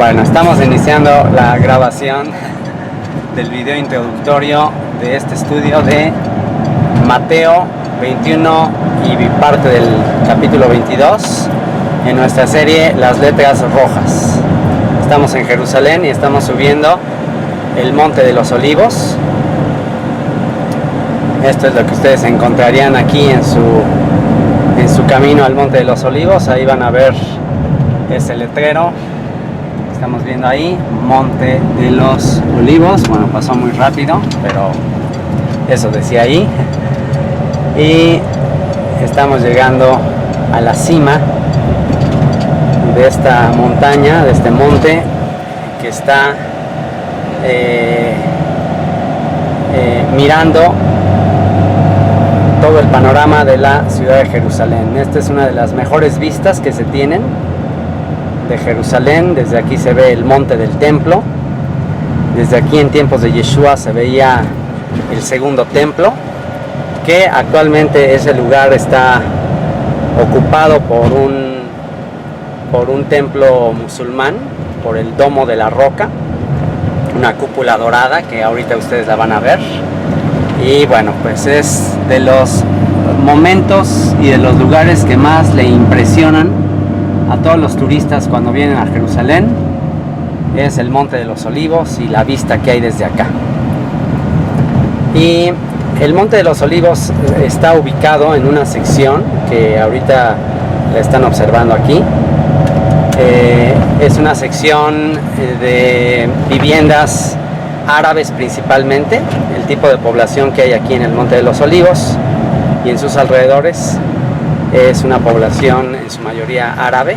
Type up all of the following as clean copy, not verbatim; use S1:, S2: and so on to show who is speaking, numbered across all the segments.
S1: Bueno, estamos iniciando la grabación del video introductorio de este estudio de Mateo 21 y parte del capítulo 22 en nuestra serie Las Letras Rojas. Estamos en Jerusalén y estamos subiendo el Monte de los Olivos. Esto es lo que ustedes encontrarían aquí en su camino al Monte de los Olivos. Ahí van a ver ese letrero. Estamos viendo ahí, Monte de los Olivos. Bueno, pasó muy rápido, pero eso decía ahí. Y estamos llegando a la cima de esta montaña, de este monte que está mirando todo el panorama de la ciudad de Jerusalén. Esta es una de las mejores vistas que se tienen de Jerusalén. Desde aquí se ve el monte del templo. Desde aquí en tiempos de Yeshua se veía el segundo templo, que actualmente ese lugar está ocupado por un templo musulmán, por el Domo de la Roca, una cúpula dorada que ahorita ustedes la van a ver. Y bueno, pues es de los momentos y de los lugares que más le impresionan a todos los turistas cuando vienen a Jerusalén. Es el Monte de los Olivos y la vista que hay desde acá. Y el Monte de los Olivos está ubicado en una sección que ahorita la están observando aquí. Es una sección de viviendas árabes principalmente. El tipo de población que hay aquí en el Monte de los Olivos y en sus alrededores es una población en su mayoría árabe.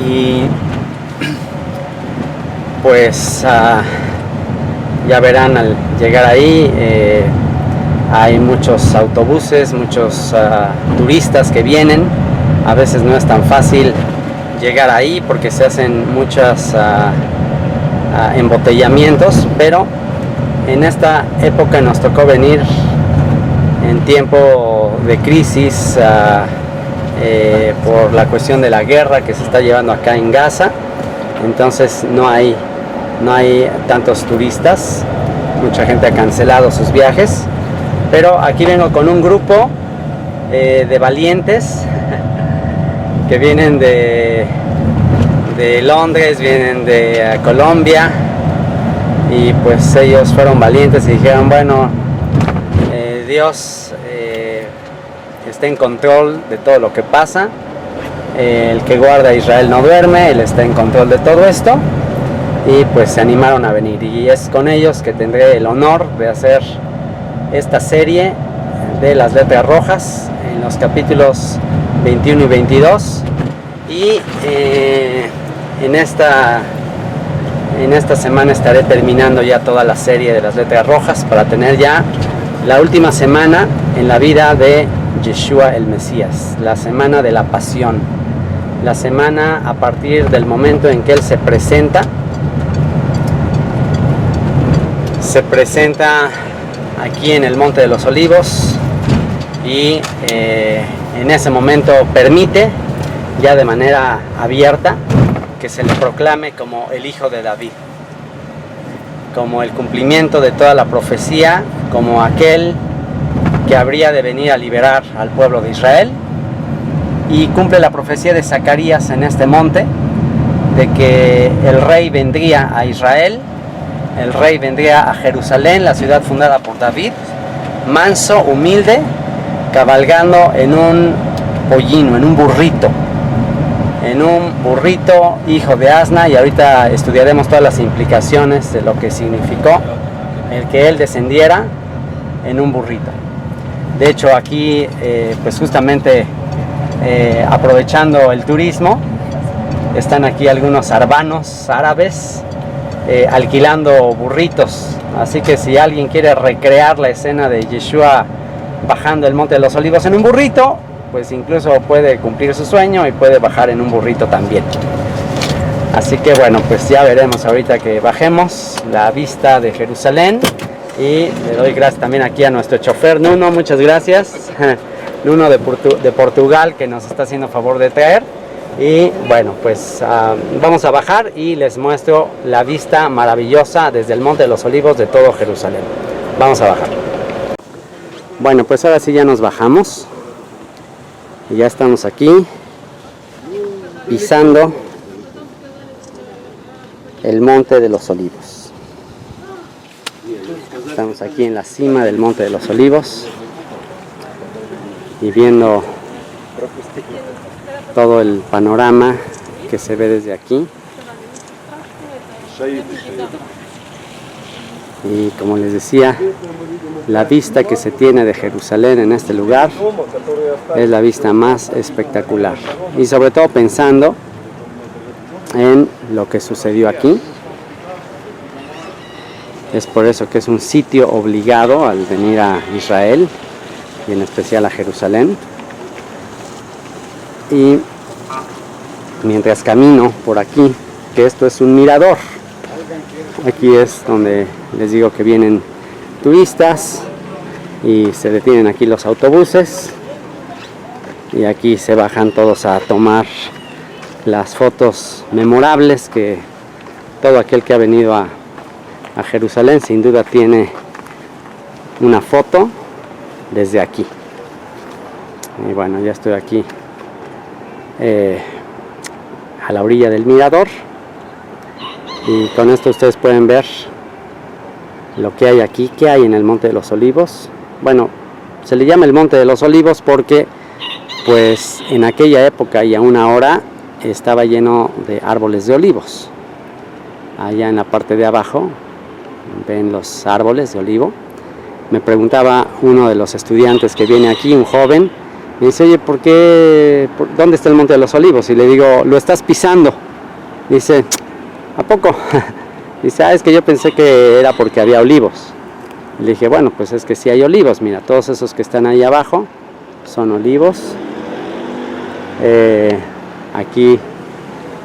S1: Y pues ya verán al llegar ahí, hay muchos autobuses, muchos turistas que vienen. A veces no es tan fácil llegar ahí porque se hacen muchos embotellamientos, pero en esta época nos tocó venir en tiempo de crisis por la cuestión de la guerra que se está llevando acá en Gaza. Entonces no hay tantos turistas, mucha gente ha cancelado sus viajes, pero aquí vengo con un grupo de valientes que vienen de Londres, vienen de Colombia, y pues ellos fueron valientes y dijeron, bueno, Dios está en control de todo lo que pasa, el que guarda a Israel no duerme, Él está en control de todo esto, y pues se animaron a venir, y es con ellos que tendré el honor de hacer esta serie de las letras rojas en los capítulos 21 y 22, y en esta semana estaré terminando ya toda la serie de las letras rojas para tener ya la última semana en la vida de Yeshua el Mesías, la semana de la pasión, la semana a partir del momento en que Él se presenta aquí en el Monte de los Olivos, y en ese momento permite ya de manera abierta que se le proclame como el Hijo de David, como el cumplimiento de toda la profecía, como aquel que habría de venir a liberar al pueblo de Israel. Y cumple la profecía de Zacarías en este monte, de que el rey vendría a Israel, el rey vendría a Jerusalén, la ciudad fundada por David, manso, humilde, cabalgando en un pollino, en un burrito, hijo de asna. Y ahorita estudiaremos todas las implicaciones de lo que significó el que él descendiera en un burrito. De hecho, aquí pues justamente aprovechando el turismo, están aquí algunos arbanos árabes alquilando burritos, así que si alguien quiere recrear la escena de Yeshua bajando el Monte de los Olivos en un burrito, pues incluso puede cumplir su sueño y puede bajar en un burrito también. Así que bueno, pues ya veremos ahorita que bajemos la vista de Jerusalén. Y le doy gracias también aquí a nuestro chofer Nuno, muchas gracias. Nuno de Portugal, que nos está haciendo favor de traer. Y bueno, pues vamos a bajar y les muestro la vista maravillosa desde el Monte de los Olivos de todo Jerusalén. Vamos a bajar. Bueno, pues ahora sí ya nos bajamos. Y ya estamos aquí pisando el Monte de los Olivos. Estamos aquí en la cima del Monte de los Olivos y viendo todo el panorama que se ve desde aquí. Y como les decía, la vista que se tiene de Jerusalén en este lugar es la vista más espectacular. Y sobre todo pensando en lo que sucedió aquí. Es por eso que es un sitio obligado al venir a Israel y en especial a Jerusalén. Y mientras camino por aquí, que esto es un mirador, aquí es donde les digo que vienen turistas y se detienen aquí los autobuses y aquí se bajan todos a tomar las fotos memorables que todo aquel que ha venido a Jerusalén sin duda tiene una foto desde aquí. Y bueno, ya estoy aquí a la orilla del mirador y con esto ustedes pueden ver lo que hay aquí. ¿Qué hay en el Monte de los Olivos? Bueno, se le llama el Monte de los Olivos porque pues en aquella época y aún ahora estaba lleno de árboles de olivos. Allá en la parte de abajo ven los árboles de olivo. Me preguntaba uno de los estudiantes que viene aquí, un joven, me dice, oye, ¿dónde está el Monte de los Olivos? Y le digo, lo estás pisando. Dice, ¿a poco? Dice, es que yo pensé que era porque había olivos. Le dije, bueno, pues es que sí hay olivos. Mira, todos esos que están ahí abajo son olivos. Aquí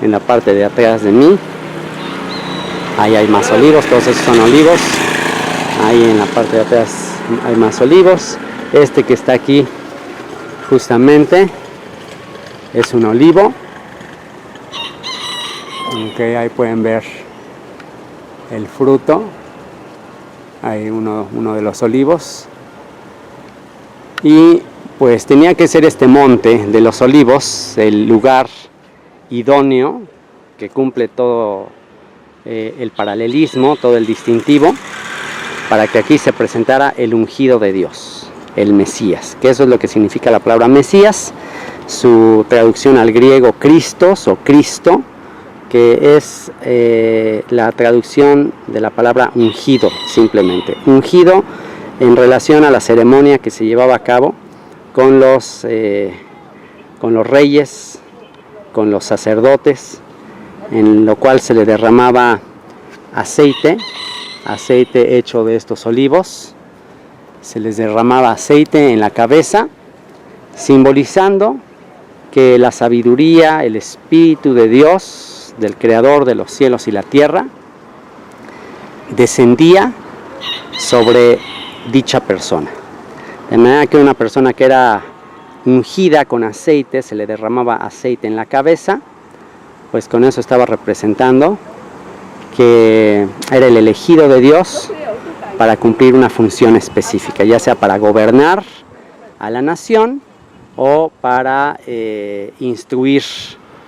S1: en la parte de atrás de mí, ahí hay más olivos, todos esos son olivos. Ahí en la parte de atrás hay más olivos. Este que está aquí justamente es un olivo. Okay, ahí pueden ver el fruto. Hay uno de los olivos. Y pues tenía que ser este monte de los olivos el lugar idóneo que cumple todo el paralelismo, todo el distintivo, para que aquí se presentara el ungido de Dios, el Mesías, que eso es lo que significa la palabra Mesías, su traducción al griego Christos o Cristo, que es la traducción de la palabra ungido, simplemente. Ungido en relación a la ceremonia que se llevaba a cabo con los reyes, con los sacerdotes, en lo cual se le derramaba aceite hecho de estos olivos. Se les derramaba aceite en la cabeza, simbolizando que la sabiduría, el Espíritu de Dios, del Creador de los cielos y la tierra, descendía sobre dicha persona. De manera que una persona que era ungida con aceite, se le derramaba aceite en la cabeza, pues con eso estaba representando que era el elegido de Dios para cumplir una función específica, ya sea para gobernar a la nación o para instruir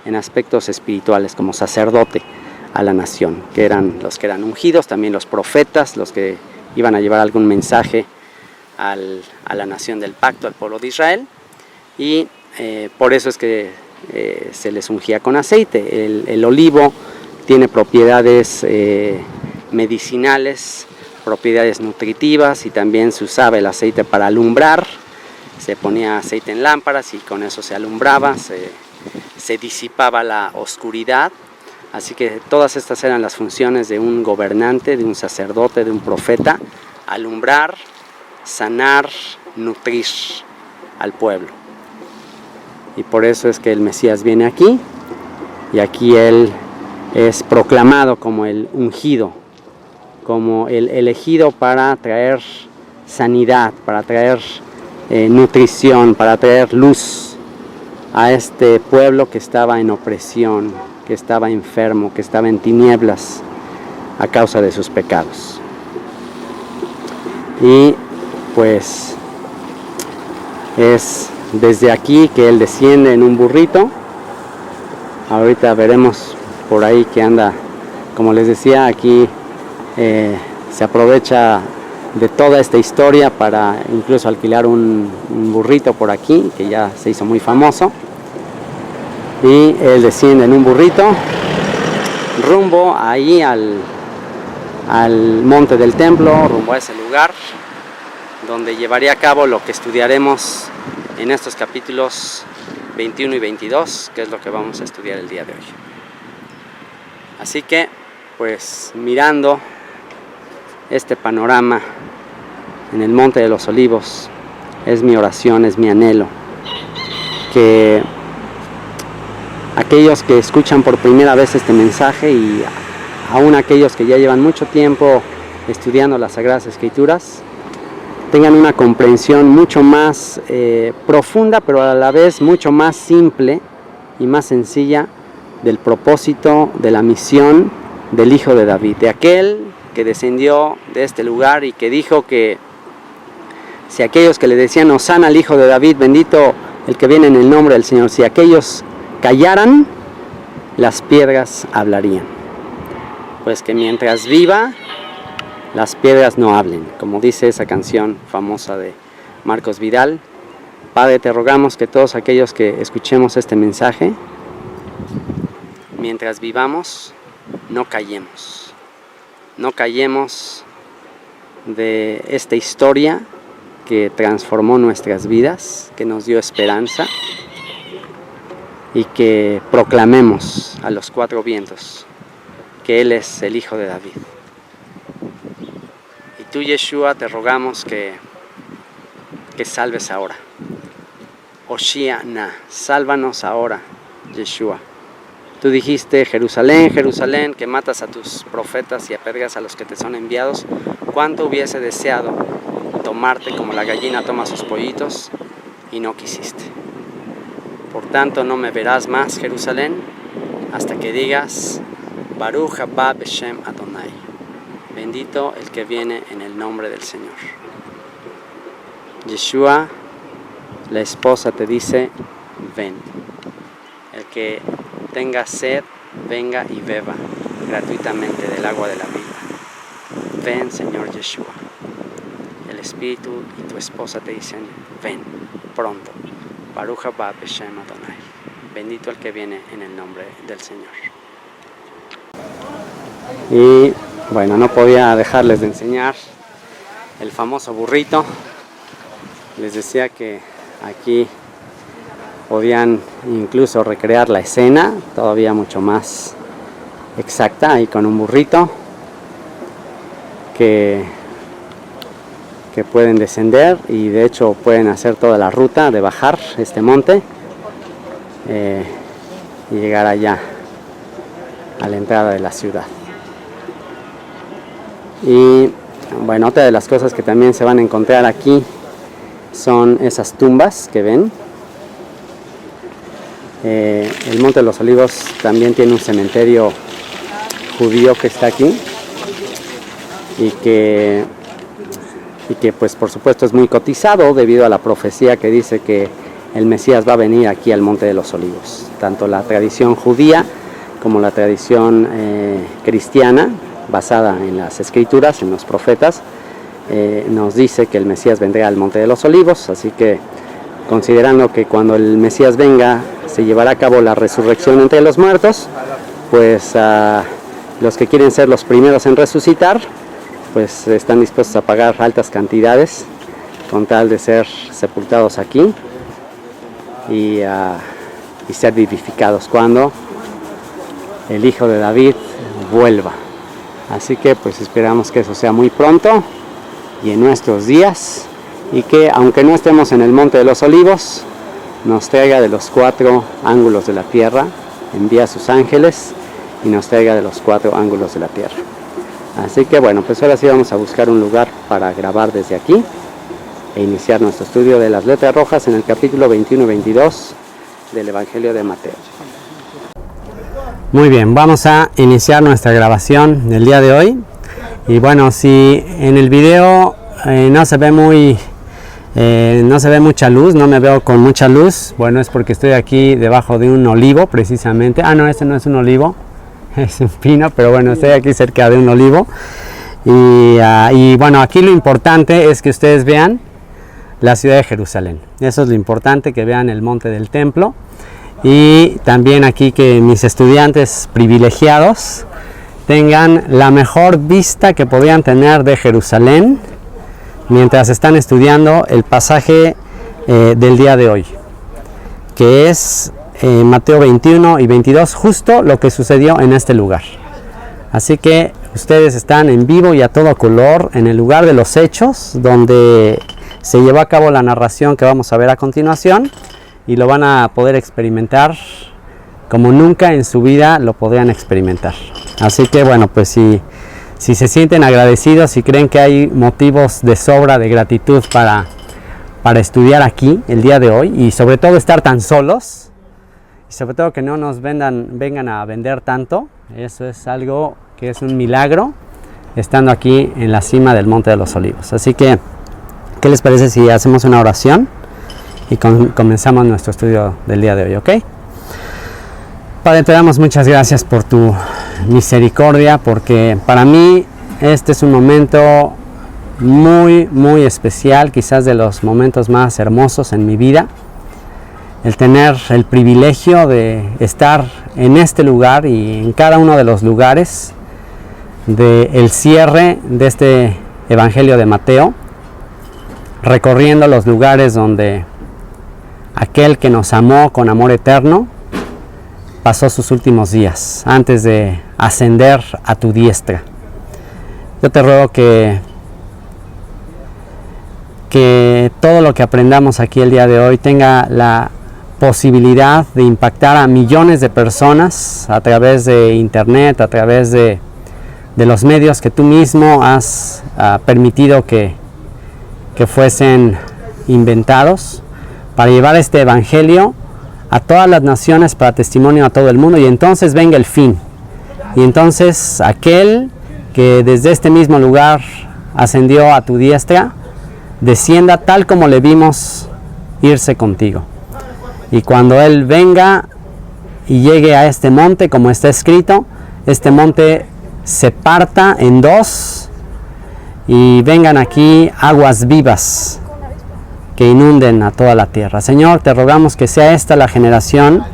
S1: en aspectos espirituales como sacerdote a la nación, que eran los que eran ungidos, también los profetas, los que iban a llevar algún mensaje a la nación del pacto, al pueblo de Israel, y por eso es que se les ungía con aceite. El olivo tiene propiedades medicinales, propiedades nutritivas, y también se usaba el aceite para alumbrar. Se ponía aceite en lámparas y con eso se alumbraba, se disipaba la oscuridad. Así que todas estas eran las funciones de un gobernante, de un sacerdote, de un profeta: alumbrar, sanar, nutrir al pueblo. Y por eso es que el Mesías viene aquí, y aquí él es proclamado como el ungido, como el elegido para traer sanidad, para traer nutrición, para traer luz a este pueblo que estaba en opresión, que estaba enfermo, que estaba en tinieblas a causa de sus pecados. Y pues es desde aquí que Él desciende en un burrito. Ahorita veremos por ahí que anda, como les decía, aquí se aprovecha de toda esta historia para incluso alquilar un burrito por aquí, que ya se hizo muy famoso. Y Él desciende en un burrito rumbo ahí al monte del templo, rumbo a ese lugar donde llevaría a cabo lo que estudiaremos en estos capítulos 21 y 22, que es lo que vamos a estudiar el día de hoy. Así que, pues mirando este panorama en el Monte de los Olivos, es mi oración, es mi anhelo, que aquellos que escuchan por primera vez este mensaje y aún aquellos que ya llevan mucho tiempo estudiando las Sagradas Escrituras, tengan una comprensión mucho más profunda, pero a la vez mucho más simple y más sencilla del propósito, de la misión del Hijo de David, de aquel que descendió de este lugar y que dijo que si aquellos que le decían Hosana al Hijo de David, bendito el que viene en el nombre del Señor, si aquellos callaran, las piedras hablarían. Pues que mientras viva, las piedras no hablen, como dice esa canción famosa de Marcos Vidal. Padre, te rogamos que todos aquellos que escuchemos este mensaje, mientras vivamos, no callemos. No callemos de esta historia que transformó nuestras vidas, que nos dio esperanza, y que proclamemos a los cuatro vientos que Él es el Hijo de David. Y tú, Yeshua, te rogamos que salves ahora. Oshiana, sálvanos ahora, Yeshua. Tú dijiste, Jerusalén, Jerusalén, que matas a tus profetas y apedreas a los que te son enviados. ¿Cuánto hubiese deseado tomarte como la gallina toma sus pollitos y no quisiste? Por tanto, no me verás más, Jerusalén, hasta que digas, Baruch haba Beshem Adonai. Bendito el que viene en el nombre del Señor. Yeshua, la esposa, te dice, ven. El que tenga sed, venga y beba gratuitamente del agua de la vida. Ven, Señor Yeshua. El Espíritu y tu esposa te dicen, ven, pronto. Baruch haba Beshem Adonai. Bendito el que viene en el nombre del Señor. Y bueno, no podía dejarles de enseñar el famoso burrito. Les decía que aquí podían incluso recrear la escena, todavía mucho más exacta, ahí con un burrito que pueden descender y de hecho pueden hacer toda la ruta de bajar este monte y llegar allá a la entrada de la ciudad. Y bueno, otra de las cosas que también se van a encontrar aquí son esas tumbas que ven. El Monte de los Olivos también tiene un cementerio judío que está aquí y que pues por supuesto es muy cotizado debido a la profecía que dice que el Mesías va a venir aquí al Monte de los Olivos. Tanto la tradición judía como la tradición cristiana, basada en las Escrituras, en los profetas, nos dice que el Mesías vendrá al Monte de los Olivos, así que considerando que cuando el Mesías venga se llevará a cabo la resurrección entre los muertos, pues los que quieren ser los primeros en resucitar, pues están dispuestos a pagar altas cantidades con tal de ser sepultados aquí y ser vivificados cuando el Hijo de David vuelva. Así que pues esperamos que eso sea muy pronto y en nuestros días, y que aunque no estemos en el Monte de los Olivos, nos traiga de los cuatro ángulos de la tierra, envía a sus ángeles y nos traiga de los cuatro ángulos de la tierra. Así que bueno, pues ahora sí vamos a buscar un lugar para grabar desde aquí e iniciar nuestro estudio de las letras rojas en el capítulo 21 y 22 del Evangelio de Mateo. Muy bien, vamos a iniciar nuestra grabación del día de hoy. Y bueno, si en el video no se ve mucha luz, no me veo con mucha luz, bueno, es porque estoy aquí debajo de un olivo precisamente. No, este no es un olivo, es un pino, pero bueno, estoy aquí cerca de un olivo. Y bueno, aquí lo importante es que ustedes vean la ciudad de Jerusalén. Eso es lo importante, que vean el monte del templo. Y también aquí que mis estudiantes privilegiados tengan la mejor vista que podían tener de Jerusalén mientras están estudiando el pasaje del día de hoy, que es Mateo 21 y 22, justo lo que sucedió en este lugar. Así que ustedes están en vivo y a todo color en el lugar de los hechos, donde se llevó a cabo la narración que vamos a ver a continuación, y lo van a poder experimentar como nunca en su vida lo podrían experimentar. Así que bueno, pues si se sienten agradecidos, si creen que hay motivos de sobra de gratitud para estudiar aquí el día de hoy, y sobre todo estar tan solos, y sobre todo que no nos vengan a vender tanto, eso es algo que es un milagro, estando aquí en la cima del Monte de los Olivos. Así que, ¿qué les parece si hacemos una oración y comenzamos nuestro estudio del día de hoy, ¿ok? Padre, te damos muchas gracias por tu misericordia, porque para mí este es un momento muy, muy especial, quizás de los momentos más hermosos en mi vida, el tener el privilegio de estar en este lugar y en cada uno de los lugares del cierre de este Evangelio de Mateo, recorriendo los lugares donde aquel que nos amó con amor eterno pasó sus últimos días antes de ascender a tu diestra. Yo te ruego que todo lo que aprendamos aquí el día de hoy tenga la posibilidad de impactar a millones de personas a través de internet, a través de los medios que tú mismo has permitido que fuesen inventados, para llevar este evangelio a todas las naciones, para testimonio a todo el mundo, y entonces venga el fin. Y entonces aquel que desde este mismo lugar ascendió a tu diestra, descienda tal como le vimos irse contigo. Y cuando Él venga y llegue a este monte, como está escrito, este monte se parta en dos y vengan aquí aguas vivas que inunden a toda la tierra. Señor, te rogamos que sea esta la generación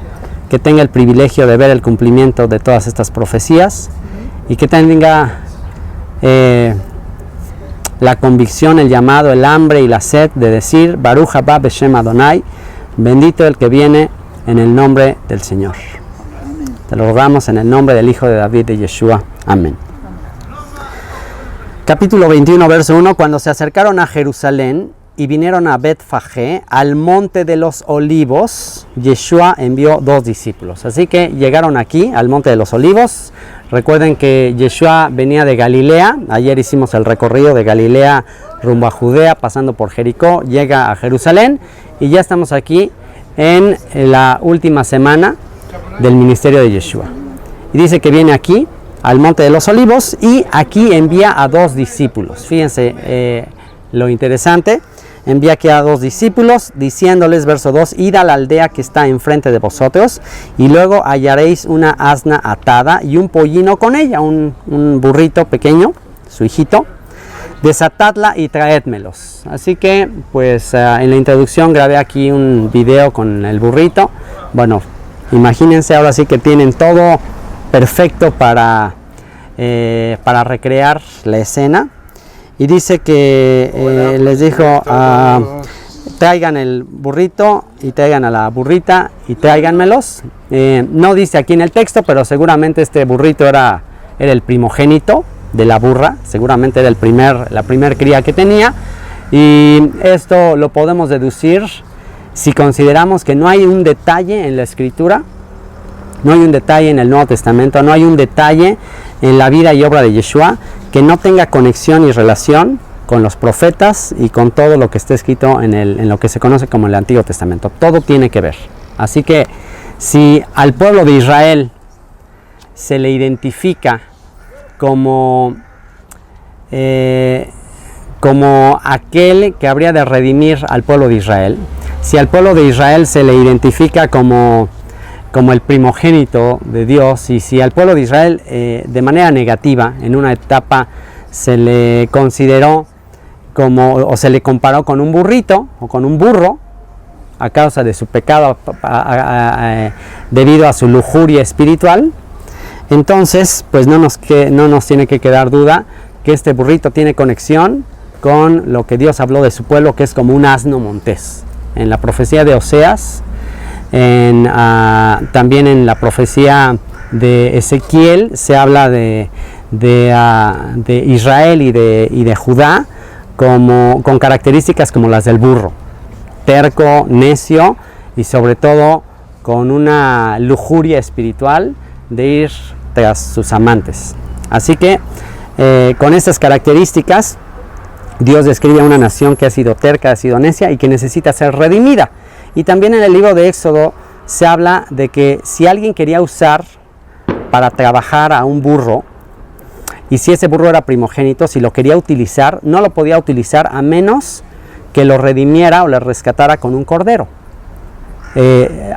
S1: que tenga el privilegio de ver el cumplimiento de todas estas profecías, y que tenga la convicción, el llamado, el hambre y la sed de decir Baruch haba Beshem Adonai, bendito el que viene en el nombre del Señor. Te lo rogamos en el nombre del Hijo de David, de Yeshua. Amén. Capítulo 21, verso 1. Cuando se acercaron a Jerusalén y vinieron a Bet-Fagé, al monte de los olivos, Yeshua envió 2 discípulos. Así que llegaron aquí, al monte de los olivos. Recuerden que Yeshua venía de Galilea. Ayer hicimos el recorrido de Galilea rumbo a Judea, pasando por Jericó, llega a Jerusalén, y ya estamos aquí en la última semana del ministerio de Yeshua. Y dice que viene aquí, al monte de los olivos, y aquí envía a 2 discípulos. Fíjense lo interesante. Envía aquí a 2 discípulos, diciéndoles, verso 2, id a la aldea que está enfrente de vosotros, y luego hallaréis una asna atada y un pollino con ella, un burrito pequeño, su hijito, desatadla y traédmelos. Así que, pues, en la introducción grabé aquí un video con el burrito. Bueno, imagínense, ahora sí que tienen todo perfecto para recrear la escena. Y dice que les dijo, traigan el burrito y traigan a la burrita y tráiganmelos. No dice aquí en el texto, pero seguramente este burrito era el primogénito de la burra, seguramente era la primer cría que tenía. Y esto lo podemos deducir si consideramos que no hay un detalle en la Escritura, no hay un detalle en el Nuevo Testamento, no hay un detalle en la vida y obra de Yeshua que no tenga conexión y relación con los profetas y con todo lo que está escrito en lo que se conoce como el Antiguo Testamento. Todo tiene que ver. Así que si al pueblo de Israel se le identifica como aquel que habría de redimir al pueblo de Israel, si al pueblo de Israel se le identifica como el primogénito de Dios, y si al pueblo de Israel de manera negativa en una etapa se le consideró o se le comparó con un burrito o con un burro a causa de su pecado debido a su lujuria espiritual, entonces pues no nos tiene que quedar duda que este burrito tiene conexión con lo que Dios habló de su pueblo, que es como un asno montés. En la profecía de Oseas, también en la profecía de Ezequiel se habla de Israel y de Judá con características como las del burro, terco, necio y sobre todo con una lujuria espiritual de ir tras sus amantes. Así que con estas características Dios describe a una nación que ha sido terca, ha sido necia y que necesita ser redimida. Y también en el libro de Éxodo se habla de que si alguien quería usar para trabajar a un burro, y si ese burro era primogénito, si lo quería utilizar, no lo podía utilizar a menos que lo redimiera o le rescatara con un cordero.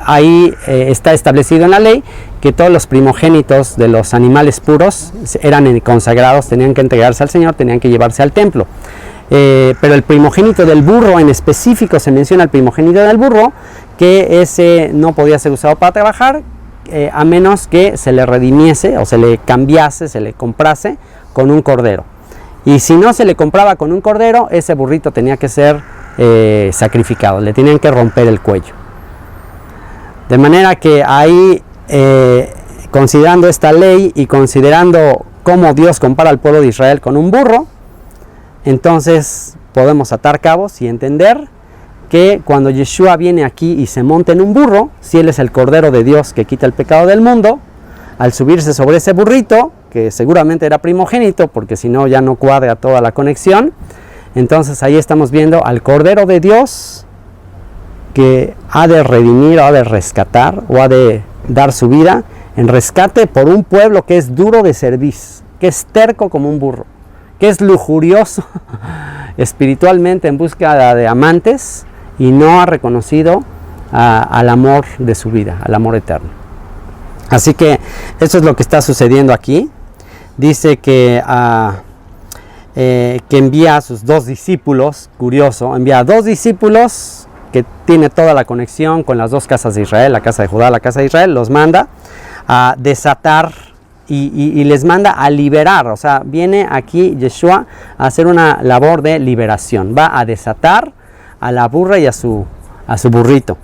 S1: Ahí está establecido en la ley que todos los primogénitos de los animales puros eran consagrados, tenían que entregarse al Señor, tenían que llevarse al templo. Pero el primogénito del burro, en específico se menciona el primogénito del burro, que ese no podía ser usado para trabajar, a menos que se le redimiese o se le cambiase, se le comprase con un cordero. Y si no se le compraba con un cordero, ese burrito tenía que ser sacrificado, le tenían que romper el cuello. De manera que ahí, considerando esta ley y considerando cómo Dios compara al pueblo de Israel con un burro, entonces podemos atar cabos y entender que cuando Yeshua viene aquí y se monta en un burro, si Él es el Cordero de Dios que quita el pecado del mundo, al subirse sobre ese burrito, que seguramente era primogénito, porque si no ya no cuadra toda la conexión, entonces ahí estamos viendo al Cordero de Dios que ha de redimir, o ha de rescatar, o ha de dar su vida en rescate por un pueblo que es duro de cerviz, que es terco como un burro, que es lujurioso espiritualmente en búsqueda de amantes y no ha reconocido al amor de su vida, al amor eterno. Así que eso es lo que está sucediendo aquí. Dice que envía a sus 2 discípulos, curioso, envía a 2 discípulos que tiene toda la conexión con las 2 casas de Israel, la casa de Judá, la casa de Israel, los manda a desatar y les manda a liberar. O sea, viene aquí Yeshua a hacer una labor de liberación, va a desatar a la burra y a su burrito.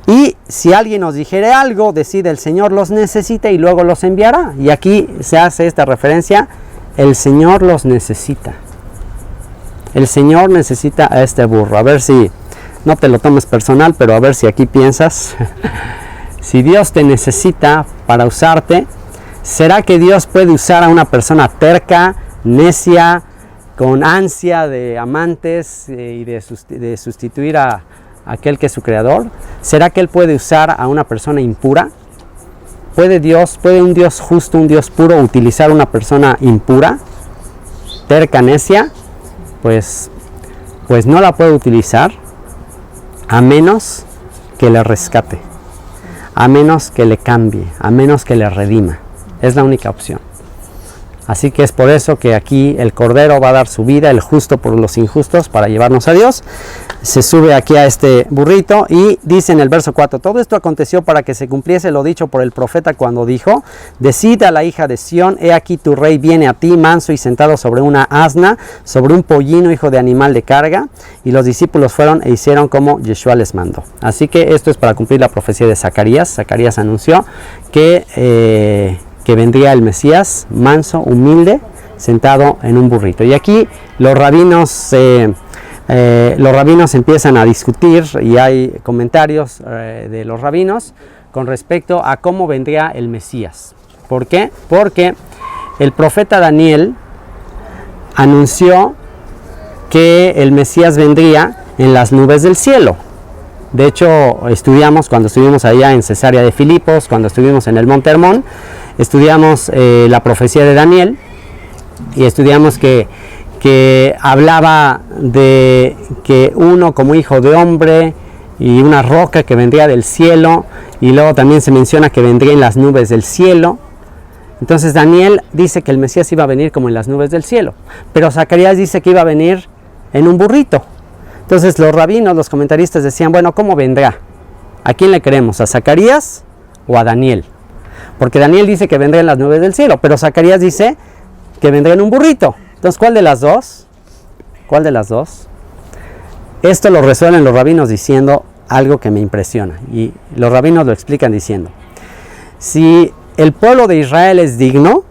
S1: Y si alguien nos dijere algo, decide el Señor los necesita y luego los enviará. Y aquí se hace esta referencia, el Señor los necesita. El Señor necesita a este burro. A ver si, no te lo tomes personal, pero a ver si aquí piensas, si Dios te necesita para usarte, ¿será que Dios puede usar a una persona terca, necia, con ansia de amantes y de sustituir a aquel que es su creador? ¿Será que Él puede usar a una persona impura? ¿Puede un Dios justo, un Dios puro, utilizar a una persona impura, terca, necia? Pues no la puede utilizar a menos que le rescate, a menos que le cambie, a menos que le redima. Es la única opción. Así que es por eso que aquí el Cordero va a dar su vida, el justo por los injustos, para llevarnos a Dios. Se sube aquí a este burrito y dice en el verso 4, todo esto aconteció para que se cumpliese lo dicho por el profeta cuando dijo, decid a la hija de Sión, he aquí tu rey viene a ti, manso y sentado sobre una asna, sobre un pollino, hijo de animal de carga. Y los discípulos fueron e hicieron como Yeshua les mandó. Así que esto es para cumplir la profecía de Zacarías. Zacarías anunció que vendría el Mesías manso, humilde, sentado en un burrito. Y aquí los rabinos empiezan a discutir y hay comentarios de los rabinos con respecto a cómo vendría el Mesías. ¿Por qué? Porque el profeta Daniel anunció que el Mesías vendría en las nubes del cielo. De hecho, estudiamos cuando estuvimos allá en Cesarea de Filipos, cuando estuvimos en el Monte Hermón, estudiamos la profecía de Daniel y estudiamos que hablaba de que uno como hijo de hombre y una roca que vendría del cielo, y luego también se menciona que vendría en las nubes del cielo. Entonces Daniel dice que el Mesías iba a venir como en las nubes del cielo, pero Zacarías dice que iba a venir en un burrito. Entonces los rabinos, los comentaristas decían, bueno, ¿cómo vendrá? ¿A quién le creemos? ¿A Zacarías o a Daniel? Porque Daniel dice que vendrá en las nubes del cielo, pero Zacarías dice que vendrá en un burrito. Entonces, ¿cuál de las dos? ¿Cuál de las dos? Esto lo resuelven los rabinos diciendo algo que me impresiona. Y los rabinos lo explican diciendo, si el pueblo de Israel es digno,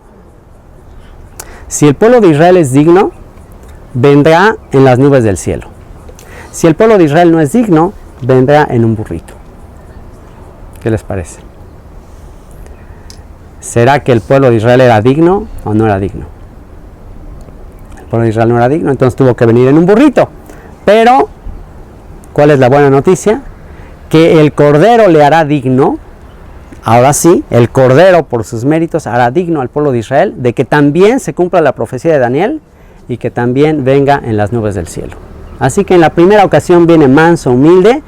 S1: vendrá en las nubes del cielo. Si el pueblo de Israel no es digno, vendrá en un burrito. ¿Qué les parece? ¿Será que el pueblo de Israel era digno o no era digno? El pueblo de Israel no era digno, entonces tuvo que venir en un burrito. Pero, ¿cuál es la buena noticia? Que el Cordero le hará digno. Ahora sí, el Cordero por sus méritos hará digno al pueblo de Israel de que también se cumpla la profecía de Daniel y que también venga en las nubes del cielo. Así que en la primera ocasión viene manso, humilde,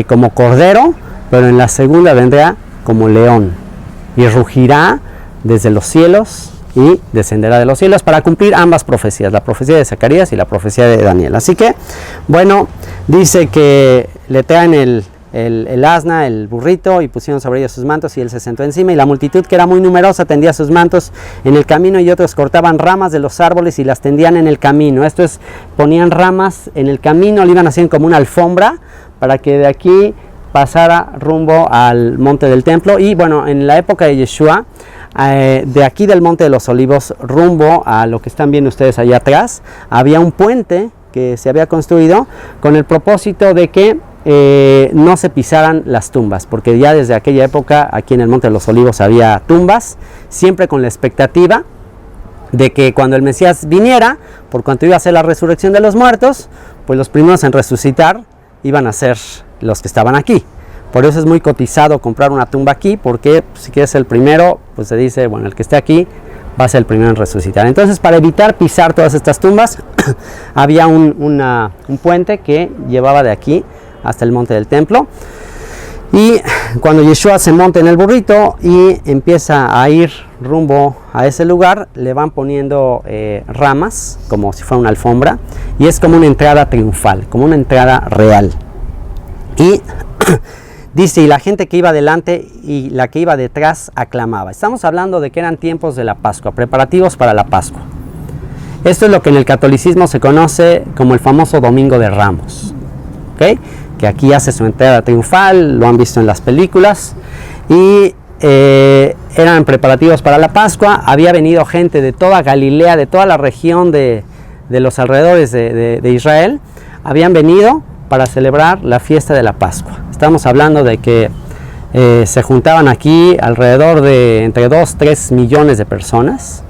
S1: como Cordero, pero en la segunda vendrá como león y rugirá desde los cielos y descenderá de los cielos para cumplir ambas profecías, la profecía de Zacarías y la profecía de Daniel. Así que, bueno, dice que le traen el asna, el burrito, y pusieron sobre ellos sus mantos, y él se sentó encima, y la multitud, que era muy numerosa, tendía sus mantos en el camino, y otros cortaban ramas de los árboles y las tendían en el camino. Esto es, ponían ramas en el camino, le iban haciendo como una alfombra para que de aquí pasara rumbo al monte del templo. Y bueno, en la época de Yeshua, de aquí del monte de los olivos rumbo a lo que están viendo ustedes allá atrás, había un puente que se había construido con el propósito de que no se pisaran las tumbas, porque ya desde aquella época aquí en el monte de los olivos había tumbas, siempre con la expectativa de que cuando el Mesías viniera, por cuanto iba a ser la resurrección de los muertos, pues los primeros en resucitar iban a ser los que estaban aquí. Por eso es muy cotizado comprar una tumba aquí, porque si quieres ser el primero, pues se dice, bueno, el que esté aquí va a ser el primero en resucitar. Entonces, para evitar pisar todas estas tumbas, había un puente que llevaba de aquí hasta el monte del templo. Y cuando Yeshua se monta en el burrito y empieza a ir rumbo a ese lugar, le van poniendo ramas, como si fuera una alfombra, y es como una entrada triunfal, como una entrada real. Y dice, y la gente que iba delante y la que iba detrás aclamaba. Estamos hablando de que eran tiempos de la Pascua, preparativos para la Pascua. Esto es lo que en el catolicismo se conoce como el famoso Domingo de Ramos, ¿okay? Que aquí hace su entrada triunfal, lo han visto en las películas, y eran preparativos para la Pascua. Había venido gente de toda Galilea, de toda la región de los alrededores de Israel, habían venido para celebrar la fiesta de la Pascua. Estamos hablando de que se juntaban aquí alrededor de entre 2-3 millones de personas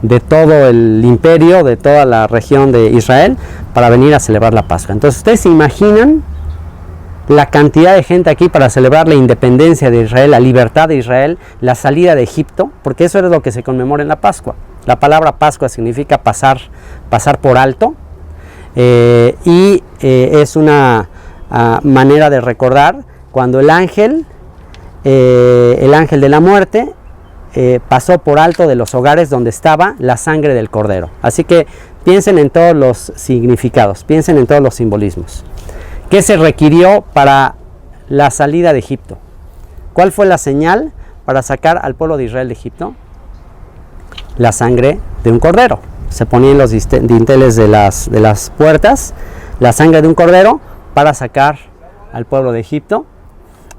S1: de todo el imperio, de toda la región de Israel, para venir a celebrar la Pascua. Entonces, ¿ustedes se imaginan la cantidad de gente aquí para celebrar la independencia de Israel, la libertad de Israel, la salida de Egipto? Porque eso es lo que se conmemora en la Pascua. La palabra Pascua significa pasar por alto, y es una manera de recordar cuando el ángel de la muerte pasó por alto de los hogares donde estaba la sangre del Cordero. Así que piensen en todos los significados, piensen en todos los simbolismos. ¿Qué se requirió para la salida de Egipto? ¿Cuál fue la señal para sacar al pueblo de Israel de Egipto? La sangre de un cordero. Se ponía en los dinteles de las puertas la sangre de un cordero para sacar al pueblo de Egipto.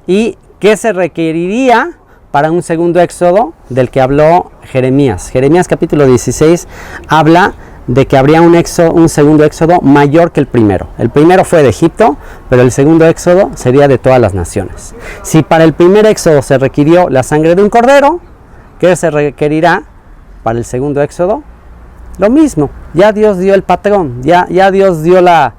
S1: ¿Y qué se requeriría para un segundo éxodo del que habló Jeremías? Jeremías capítulo 16 habla de que habría un segundo éxodo mayor que el primero. El primero fue de Egipto, pero el segundo éxodo sería de todas las naciones. Si para el primer éxodo se requirió la sangre de un cordero, ¿qué se requerirá para el segundo éxodo? Lo mismo. Ya Dios dio el patrón, ya Dios dio la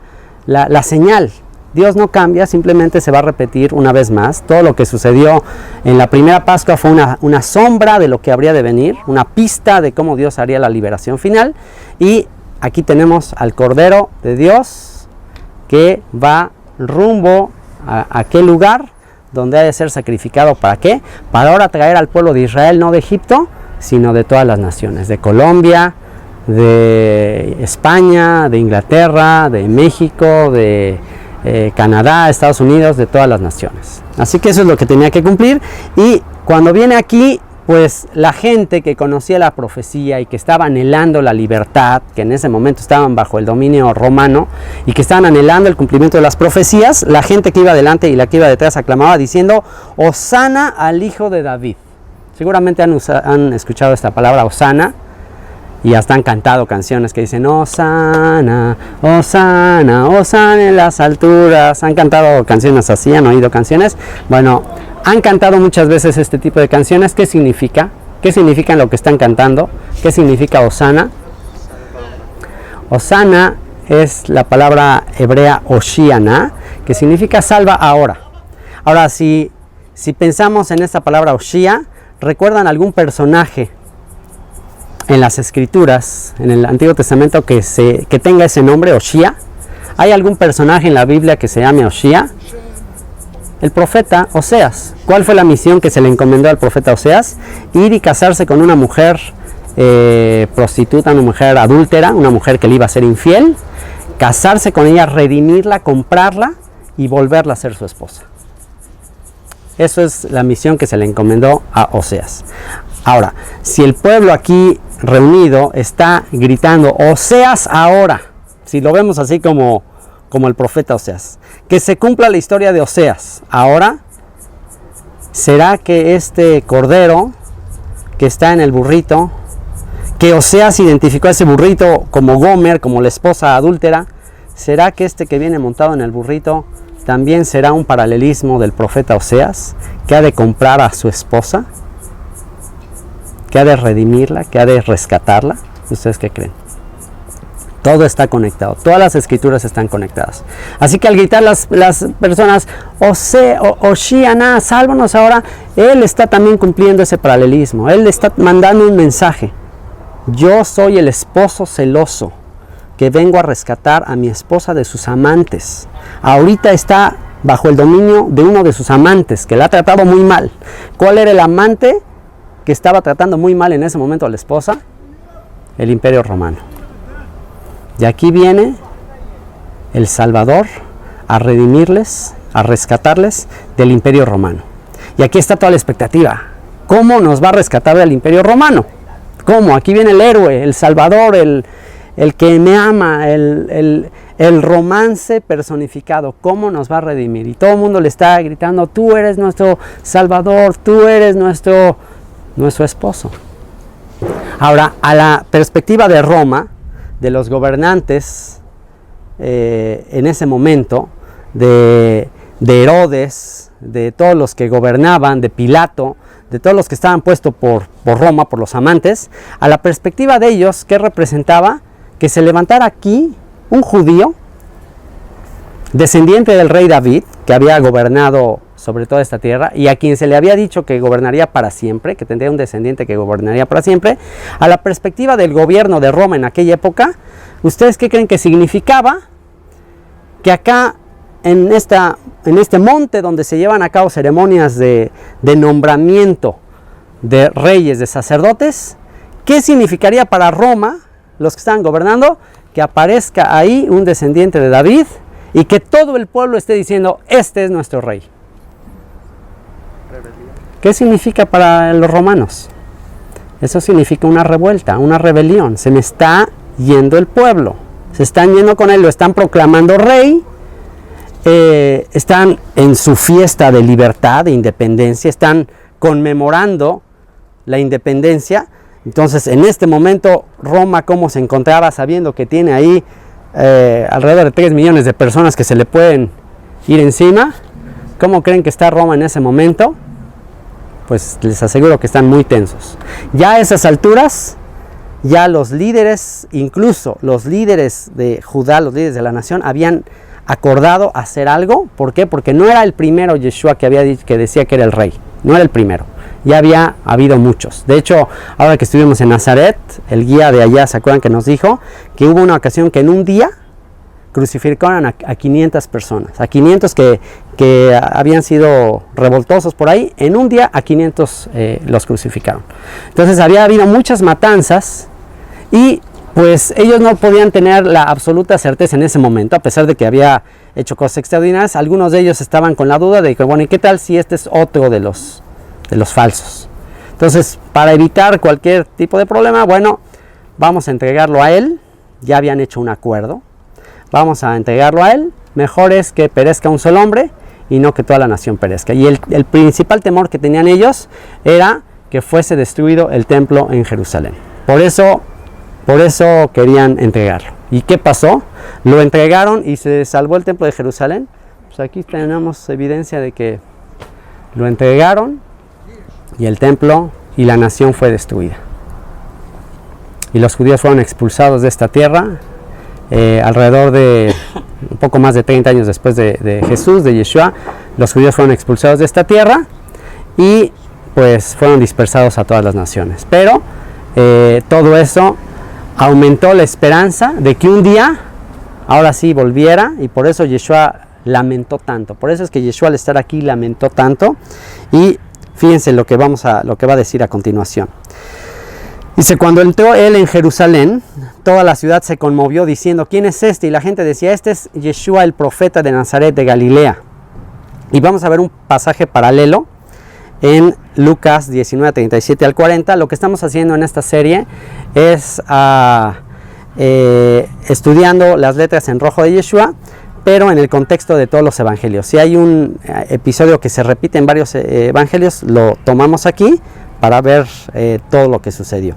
S1: señal. Dios no cambia, simplemente se va a repetir una vez más. Todo lo que sucedió en la primera Pascua fue una sombra de lo que habría de venir, una pista de cómo Dios haría la liberación final. Y aquí tenemos al Cordero de Dios que va rumbo a aquel lugar donde ha de ser sacrificado. ¿Para qué? Para ahora traer al pueblo de Israel, no de Egipto, sino de todas las naciones, de Colombia, de España, de Inglaterra, de México, de Canadá, Estados Unidos, de todas las naciones. Así que eso es lo que tenía que cumplir. Y cuando viene aquí, pues la gente que conocía la profecía y que estaba anhelando la libertad, que en ese momento estaban bajo el dominio romano y que estaban anhelando el cumplimiento de las profecías, la gente que iba adelante y la que iba detrás aclamaba diciendo: Hosana al hijo de David. Seguramente han escuchado esta palabra Hosana y hasta han cantado canciones que dicen Hosana, Hosana, Hosana en las alturas. Han cantado canciones así, han oído canciones. Bueno, han cantado muchas veces este tipo de canciones. ¿Qué significa? ¿Qué significa lo que están cantando? ¿Qué significa Hosana? Hosana es la palabra hebrea Hoshiana, que significa salva ahora. Ahora, si pensamos en esta palabra Hoshia, ¿recuerdan algún personaje en las escrituras, en el Antiguo Testamento, que tenga ese nombre, Hoshia? ¿Hay algún personaje en la Biblia que se llame Hoshia? El profeta Oseas. ¿Cuál fue la misión que se le encomendó al profeta Oseas? Ir y casarse con una mujer prostituta, una mujer adúltera, una mujer que le iba a ser infiel, casarse con ella, redimirla, comprarla y volverla a ser su esposa. Eso es la misión que se le encomendó a Oseas. Ahora, si el pueblo aquí reunido está gritando Oseas ahora, si lo vemos así como el profeta Oseas, que se cumpla la historia de Oseas ahora, ¿será que este cordero que está en el burrito, que Oseas identificó a ese burrito como Gomer, como la esposa adúltera, será que este que viene montado en el burrito también será un paralelismo del profeta Oseas, que ha de comprar a su esposa, que ha de redimirla, que ha de rescatarla? ¿Ustedes qué creen? Todo está conectado, todas las escrituras están conectadas. Así que al gritar las personas, Oshiana, sálvanos ahora, él está también cumpliendo ese paralelismo. Él está mandando un mensaje: yo soy el esposo celoso que vengo a rescatar a mi esposa de sus amantes. Ahorita está bajo el dominio de uno de sus amantes, que la ha tratado muy mal. ¿Cuál era el amante que estaba tratando muy mal en ese momento a la esposa? El Imperio Romano. Y aquí viene el Salvador a redimirles, a rescatarles del Imperio Romano. Y aquí está toda la expectativa. ¿Cómo nos va a rescatar del Imperio Romano? ¿Cómo? Aquí viene el héroe, el Salvador, el que me ama, el romance personificado. ¿Cómo nos va a redimir? Y todo el mundo le está gritando: tú eres nuestro Salvador, tú eres nuestro esposo. Ahora, a la perspectiva de Roma, de los gobernantes en ese momento, de Herodes, de todos los que gobernaban, de Pilato, de todos los que estaban puestos por Roma, por los amantes, a la perspectiva de ellos, ¿qué representaba? Que se levantara aquí un judío, descendiente del rey David, que había gobernado sobre toda esta tierra, y a quien se le había dicho que gobernaría para siempre, que tendría un descendiente que gobernaría para siempre. A la perspectiva del gobierno de Roma en aquella época, ¿ustedes qué creen que significaba? Que acá, en este monte donde se llevan a cabo ceremonias de nombramiento de reyes, de sacerdotes, ¿qué significaría para Roma, los que estaban gobernando? Que aparezca ahí un descendiente de David y que todo el pueblo esté diciendo: este es nuestro rey. ¿Qué significa para los romanos? Eso significa una revuelta, una rebelión. Se me está yendo el pueblo, se están yendo con él, lo están proclamando rey, están en su fiesta de libertad, de independencia, están conmemorando la independencia. Entonces, en este momento, Roma, ¿cómo se encontraba sabiendo que tiene ahí alrededor de 3 millones de personas que se le pueden ir encima? ¿Cómo creen que está Roma en ese momento? Pues les aseguro que están muy tensos. Ya a esas alturas, ya los líderes, incluso los líderes de Judá, los líderes de la nación, habían acordado hacer algo. ¿Por qué? Porque no era el primero Yeshua que había dicho, que decía que era el rey. No era el primero. Ya había habido muchos. De hecho, ahora que estuvimos en Nazaret, el guía de allá, ¿se acuerdan que nos dijo que hubo una ocasión que en un día crucificaron a 500 personas? A 500 que habían sido revoltosos por ahí, en un día a 500 los crucificaron. Entonces había habido muchas matanzas y pues ellos no podían tener la absoluta certeza en ese momento, a pesar de que había hecho cosas extraordinarias. Algunos de ellos estaban con la duda de que, bueno, ¿y qué tal si este es otro de los falsos? Entonces, para evitar cualquier tipo de problema, bueno, vamos a entregarlo a él. Ya habían hecho un acuerdo. Vamos a entregarlo a él. Mejor es que perezca un solo hombre y no que toda la nación perezca. Y el principal temor que tenían ellos era que fuese destruido el templo en Jerusalén. Por eso querían entregarlo. ¿Y qué pasó? Lo entregaron y se salvó el templo de Jerusalén. Pues aquí tenemos evidencia de que lo entregaron y el templo y la nación fue destruida. Y los judíos fueron expulsados de esta tierra alrededor de un poco más de 30 años después de Jesús, de Yeshua. Los judíos fueron expulsados de esta tierra y pues fueron dispersados a todas las naciones. Pero todo eso aumentó la esperanza de que un día, ahora sí, volviera, y por eso Yeshua lamentó tanto. Por eso es que Yeshua al estar aquí lamentó tanto. Y fíjense lo que va a decir a continuación. Dice, cuando entró él en Jerusalén, toda la ciudad se conmovió diciendo, ¿quién es este? Y la gente decía, este es Yeshua, el profeta de Nazaret de Galilea. Y vamos a ver un pasaje paralelo en Lucas 19, 37 al 40. Lo que estamos haciendo en esta serie es estudiando las letras en rojo de Yeshua, pero en el contexto de todos los evangelios. Si hay un episodio que se repite en varios evangelios, lo tomamos aquí para ver todo lo que sucedió.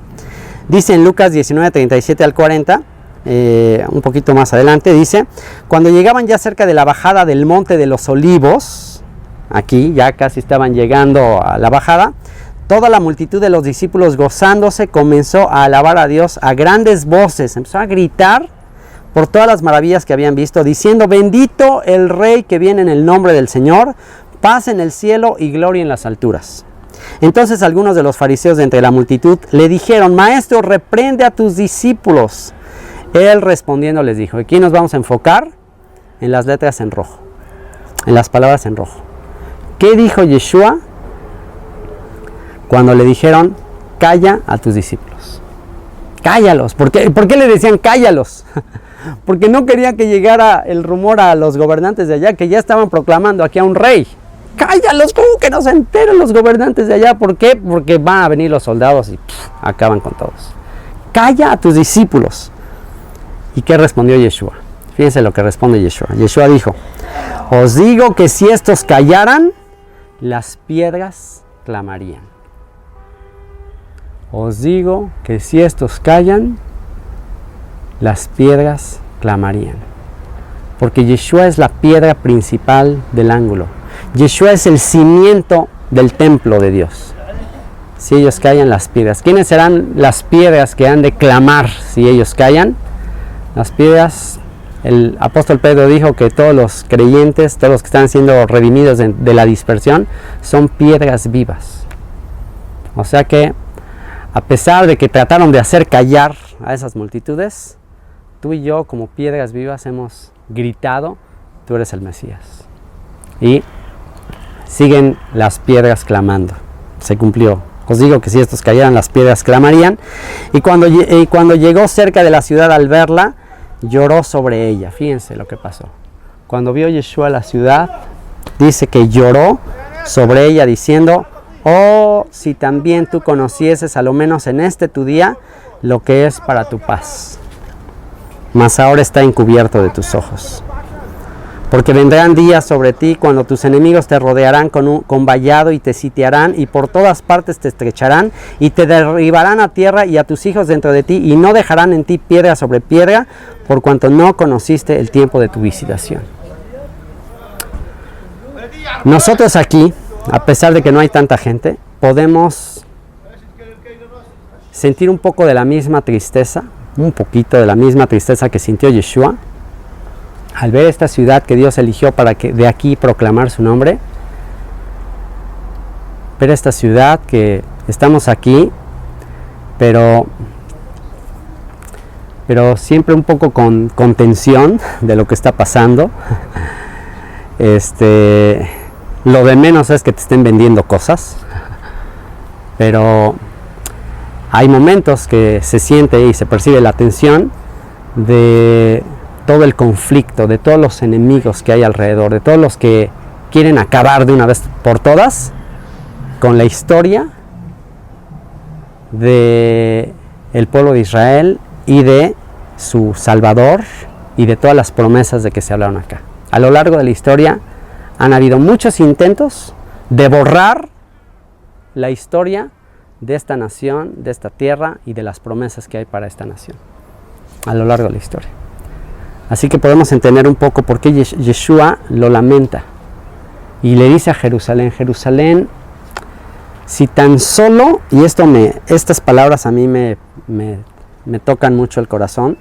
S1: Dice en Lucas 19, 37 al 40, un poquito más adelante, dice, cuando llegaban ya cerca de la bajada del monte de los olivos, aquí ya casi estaban llegando a la bajada, toda la multitud de los discípulos gozándose comenzó a alabar a Dios a grandes voces, empezó a gritar por todas las maravillas que habían visto, diciendo, bendito el Rey que viene en el nombre del Señor, paz en el cielo y gloria en las alturas. Entonces algunos de los fariseos de entre la multitud le dijeron, Maestro, reprende a tus discípulos. Él respondiendo les dijo, aquí nos vamos a enfocar en las letras en rojo, en las palabras en rojo. ¿Qué dijo Yeshua cuando le dijeron, calla a tus discípulos? Cállalos. ¿Por qué le decían cállalos? Porque no querían que llegara el rumor a los gobernantes de allá, que ya estaban proclamando aquí a un rey. Cállalos, ¿cómo que no se enteren los gobernantes de allá? ¿Por qué? Porque van a venir los soldados y acaban con todos. Calla a tus discípulos. ¿Y qué respondió Yeshua? Fíjense lo que responde Yeshua. Yeshua dijo, os digo que si estos callaran, las piedras clamarían. Os digo que si estos callan, las piedras clamarían. Porque Yeshua es la piedra principal del ángulo. Yeshua es el cimiento del templo de Dios. Si ellos callan, las piedras. ¿Quiénes serán las piedras que han de clamar si ellos callan? Las piedras, el apóstol Pedro dijo que todos los creyentes, todos los que están siendo redimidos de la dispersión, son piedras vivas. O sea que, a pesar de que trataron de hacer callar a esas multitudes, tú y yo como piedras vivas hemos gritado, tú eres el Mesías. Y siguen las piedras clamando. Se cumplió. Os digo que si estos cayeran, las piedras clamarían. Y cuando llegó cerca de la ciudad al verla, lloró sobre ella. Fíjense lo que pasó. Cuando vio Yeshua la ciudad, dice que lloró sobre ella diciendo, oh, si también tú conocieses a lo menos en este tu día lo que es para tu paz. Mas ahora está encubierto de tus ojos. Porque vendrán días sobre ti cuando tus enemigos te rodearán con vallado y te sitiarán y por todas partes te estrecharán y te derribarán a tierra y a tus hijos dentro de ti y no dejarán en ti piedra sobre piedra por cuanto no conociste el tiempo de tu visitación. Nosotros aquí, a pesar de que no hay tanta gente, podemos sentir un poco de la misma tristeza, un poquito de la misma tristeza que sintió Yeshua al ver esta ciudad que Dios eligió para que de aquí proclamar su nombre, ver esta ciudad que estamos aquí, pero siempre un poco con tensión de lo que está pasando. Lo de menos es que te estén vendiendo cosas, pero hay momentos que se siente y se percibe la tensión de todo el conflicto, de todos los enemigos que hay alrededor, de todos los que quieren acabar de una vez por todas con la historia de el pueblo de Israel y de su Salvador y de todas las promesas de que se hablaron acá. A lo largo de la historia han habido muchos intentos de borrar la historia de esta nación, de esta tierra y de las promesas que hay para esta nación a lo largo de la historia. Así que podemos entender un poco por qué Yeshua lo lamenta y le dice a Jerusalén: Jerusalén, si tan solo, y estas palabras a mí me tocan mucho el corazón,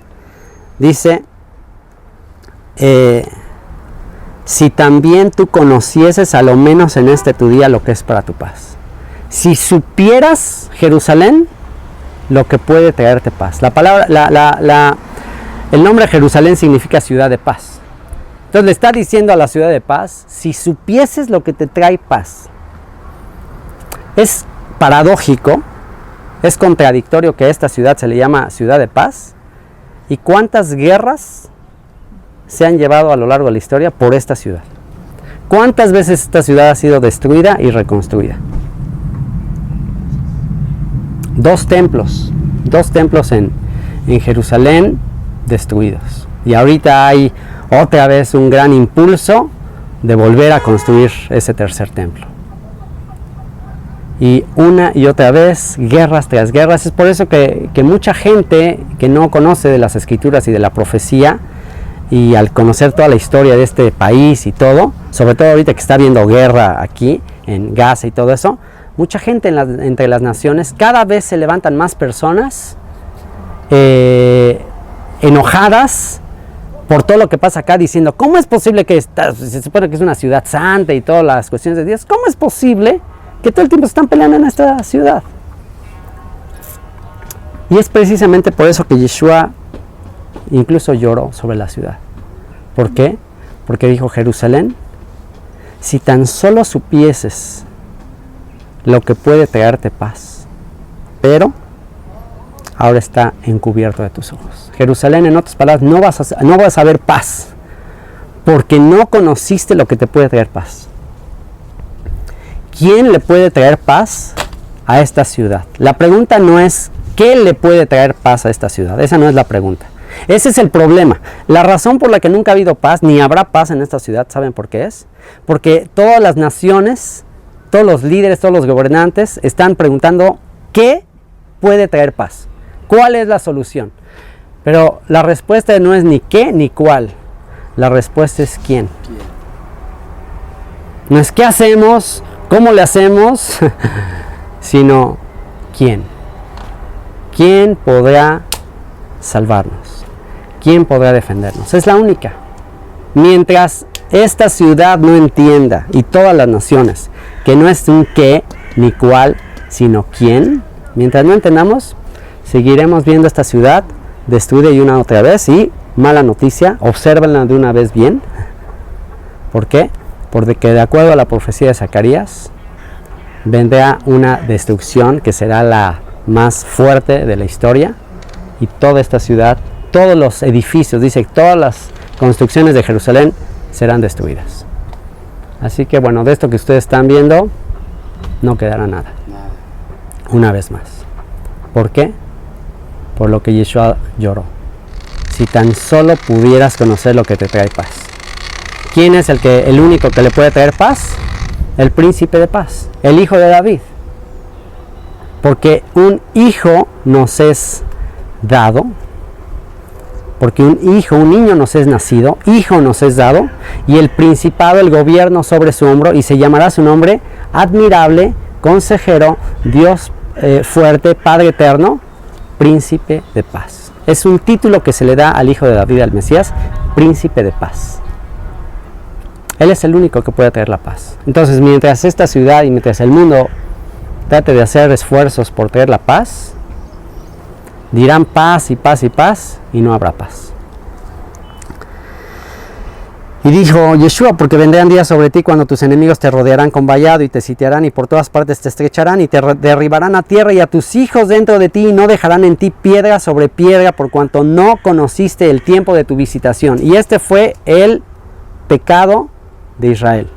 S1: dice, si también tú conocieses a lo menos en este tu día lo que es para tu paz. Si supieras, Jerusalén, lo que puede traerte paz. La palabra, el nombre Jerusalén significa ciudad de paz. Entonces le está diciendo a la ciudad de paz: si supieses lo que te trae paz. Es paradójico, es contradictorio que a esta ciudad se le llama ciudad de paz. ¿Y cuántas guerras se han llevado a lo largo de la historia por esta ciudad? ¿Cuántas veces esta ciudad ha sido destruida y reconstruida? Dos templos en Jerusalén destruidos. Y ahorita hay otra vez un gran impulso de volver a construir ese tercer templo. Y una y otra vez, guerras tras guerras. Es por eso que mucha gente que no conoce de las escrituras y de la profecía, y al conocer toda la historia de este país y todo, sobre todo ahorita que está habiendo guerra aquí en Gaza y todo eso, mucha gente entre las naciones, cada vez se levantan más personas enojadas por todo lo que pasa acá, diciendo: ¿cómo es posible que se supone que es una ciudad santa y todas las cuestiones de Dios? ¿Cómo es posible que todo el tiempo están peleando en esta ciudad? Y es precisamente por eso que Yeshua incluso lloró sobre la ciudad. ¿Por qué? Porque dijo: Jerusalén, si tan solo supieses lo que puede traerte paz, pero ahora está encubierto de tus ojos. Jerusalén, en otras palabras, no vas a ver paz, porque no conociste lo que te puede traer paz. ¿Quién le puede traer paz a esta ciudad? La pregunta no es ¿qué le puede traer paz a esta ciudad? Esa no es la pregunta. Ese es el problema. La razón por la que nunca ha habido paz, ni habrá paz en esta ciudad, ¿saben por qué es? Porque todas las naciones, todos los líderes, todos los gobernantes están preguntando ¿qué puede traer paz? ¿Cuál es la solución? Pero la respuesta no es ni qué ni cuál. La respuesta es quién. No es qué hacemos, cómo le hacemos, sino quién. ¿Quién podrá salvarnos? ¿Quién podrá defendernos? Es la única. Mientras esta ciudad no entienda, y todas las naciones, que no es un qué ni cuál, sino quién, mientras no entendamos, seguiremos viendo esta ciudad destruida y una otra vez. Y mala noticia, obsérvenla de una vez bien. ¿Por qué? Porque de acuerdo a la profecía de Zacarías, vendrá una destrucción que será la más fuerte de la historia, y toda esta ciudad, todos los edificios, dice, todas las construcciones de Jerusalén serán destruidas. Así que bueno, de esto que ustedes están viendo, no quedará nada. Una vez más. ¿Por qué? Por lo que Yeshua lloró. Si tan solo pudieras conocer lo que te trae paz. ¿Quién es el único que le puede traer paz? El príncipe de paz, el hijo de David. Porque un hijo nos es dado, porque un niño nos es nacido, hijo nos es dado, y el principado, el gobierno sobre su hombro, y se llamará su nombre admirable, consejero, Dios fuerte, Padre eterno, príncipe de paz. Es un título que se le da al hijo de David, al Mesías, príncipe de paz. Él es el único que puede traer la paz. Entonces, mientras esta ciudad y mientras el mundo trate de hacer esfuerzos por traer la paz, dirán paz y paz y paz, y no habrá paz. Y dijo Yeshua, porque vendrán días sobre ti cuando tus enemigos te rodearán con vallado y te sitiarán y por todas partes te estrecharán y te derribarán a tierra y a tus hijos dentro de ti y no dejarán en ti piedra sobre piedra por cuanto no conociste el tiempo de tu visitación. Y este fue el pecado de Israel.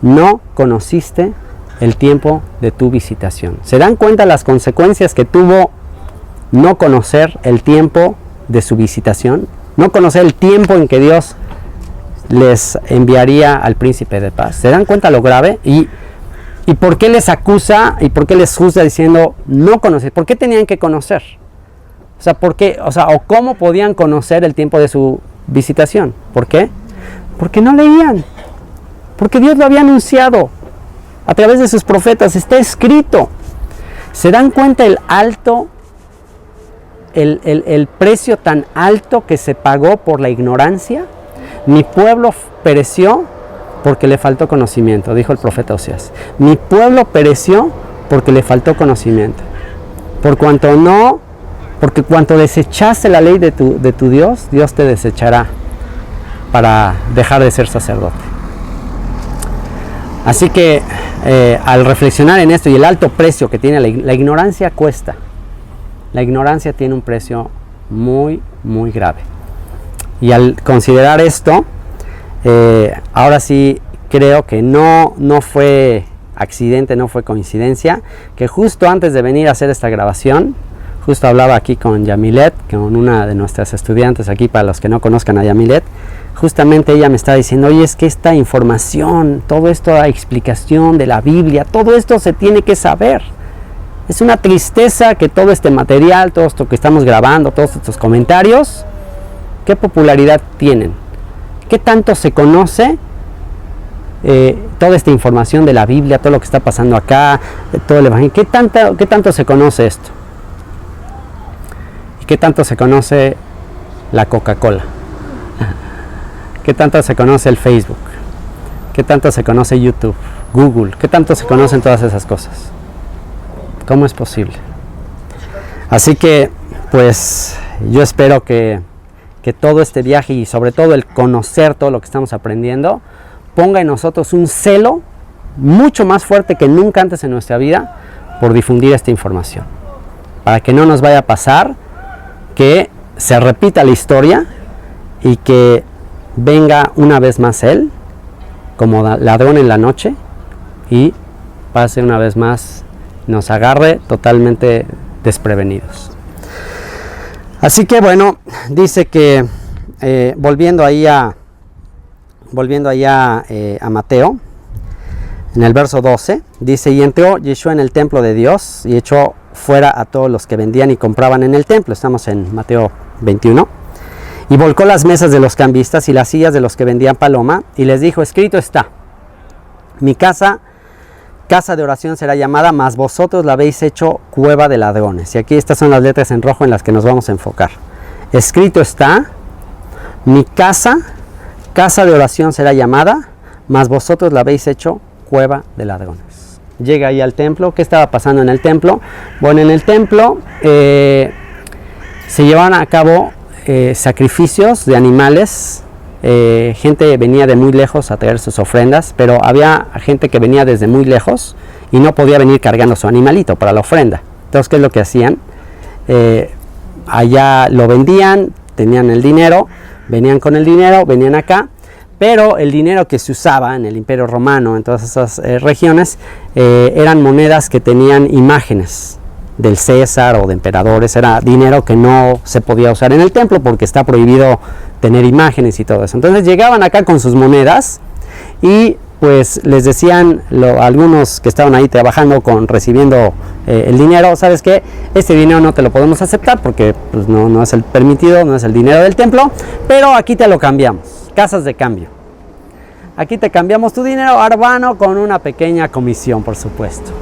S1: No conociste el tiempo de tu visitación. ¿Se dan cuenta las consecuencias que tuvo no conocer el tiempo de su visitación? No conocer el tiempo en que Dios les enviaría al príncipe de paz. ¿Se dan cuenta lo grave? ¿Y por qué les acusa y por qué les juzga diciendo no conocer? ¿Por qué tenían que conocer? O sea, ¿por qué? O cómo podían conocer el tiempo de su visitación. ¿Por qué? Porque no leían. Porque Dios lo había anunciado a través de sus profetas. Está escrito. ¿Se dan cuenta el precio tan alto que se pagó por la ignorancia? Mi pueblo pereció porque le faltó conocimiento, dijo el profeta Oseas. Mi pueblo pereció porque le faltó conocimiento. Porque cuanto desechaste la ley de tu Dios, Dios te desechará para dejar de ser sacerdote. Así que al reflexionar en esto y el alto precio que tiene la ignorancia cuesta. La ignorancia tiene un precio muy, muy grave. Y al considerar esto, ahora sí creo que no fue accidente, no fue coincidencia, que justo antes de venir a hacer esta grabación, justo hablaba aquí con Yamilet, con una de nuestras estudiantes aquí, para los que no conozcan a Yamilet, justamente ella me estaba diciendo, oye, es que esta información, todo esto, la explicación de la Biblia, todo esto se tiene que saber. Es una tristeza que todo este material, todo esto que estamos grabando, todos estos comentarios, ¿qué popularidad tienen? ¿Qué tanto se conoce toda esta información de la Biblia, todo lo que está pasando acá, todo el Evangelio? ¿Qué tanto se conoce esto? ¿Y qué tanto se conoce la Coca-Cola? ¿Qué tanto se conoce el Facebook? ¿Qué tanto se conoce YouTube, Google? ¿Qué tanto se conocen todas esas cosas? ¿Cómo es posible? Así que, pues, yo espero que todo este viaje y sobre todo el conocer todo lo que estamos aprendiendo ponga en nosotros un celo mucho más fuerte que nunca antes en nuestra vida por difundir esta información, para que no nos vaya a pasar que se repita la historia y que venga una vez más Él como ladrón en la noche y pase una vez más, nos agarre totalmente desprevenidos. Así que bueno, dice que volviendo ahí a Mateo, en el verso 12, dice, y entró Yeshua en el templo de Dios y echó fuera a todos los que vendían y compraban en el templo. Estamos en Mateo 21. Y volcó las mesas de los cambistas y las sillas de los que vendían paloma y les dijo, escrito está, mi casa de oración será llamada, mas vosotros la habéis hecho cueva de ladrones. Y aquí estas son las letras en rojo en las que nos vamos a enfocar. Escrito está, mi casa de oración será llamada, mas vosotros la habéis hecho cueva de ladrones. Llega ahí al templo. ¿Qué estaba pasando en el templo? Bueno, en el templo se llevaban a cabo sacrificios de animales. Gente venía de muy lejos a traer sus ofrendas, pero había gente que venía desde muy lejos y no podía venir cargando su animalito para la ofrenda. Entonces, ¿qué es lo que hacían? Allá lo vendían, tenían el dinero, venían con el dinero, venían acá, pero el dinero que se usaba en el Imperio Romano, en todas esas regiones, eran monedas que tenían imágenes del César o de emperadores. Era dinero que no se podía usar en el templo porque está prohibido tener imágenes y todo eso. Entonces llegaban acá con sus monedas y pues les decían algunos que estaban ahí trabajando recibiendo el dinero, ¿sabes qué? Este dinero no te lo podemos aceptar porque pues, no es el permitido, no es el dinero del templo, pero aquí te lo cambiamos, casas de cambio. Aquí te cambiamos tu dinero arbano con una pequeña comisión, por supuesto.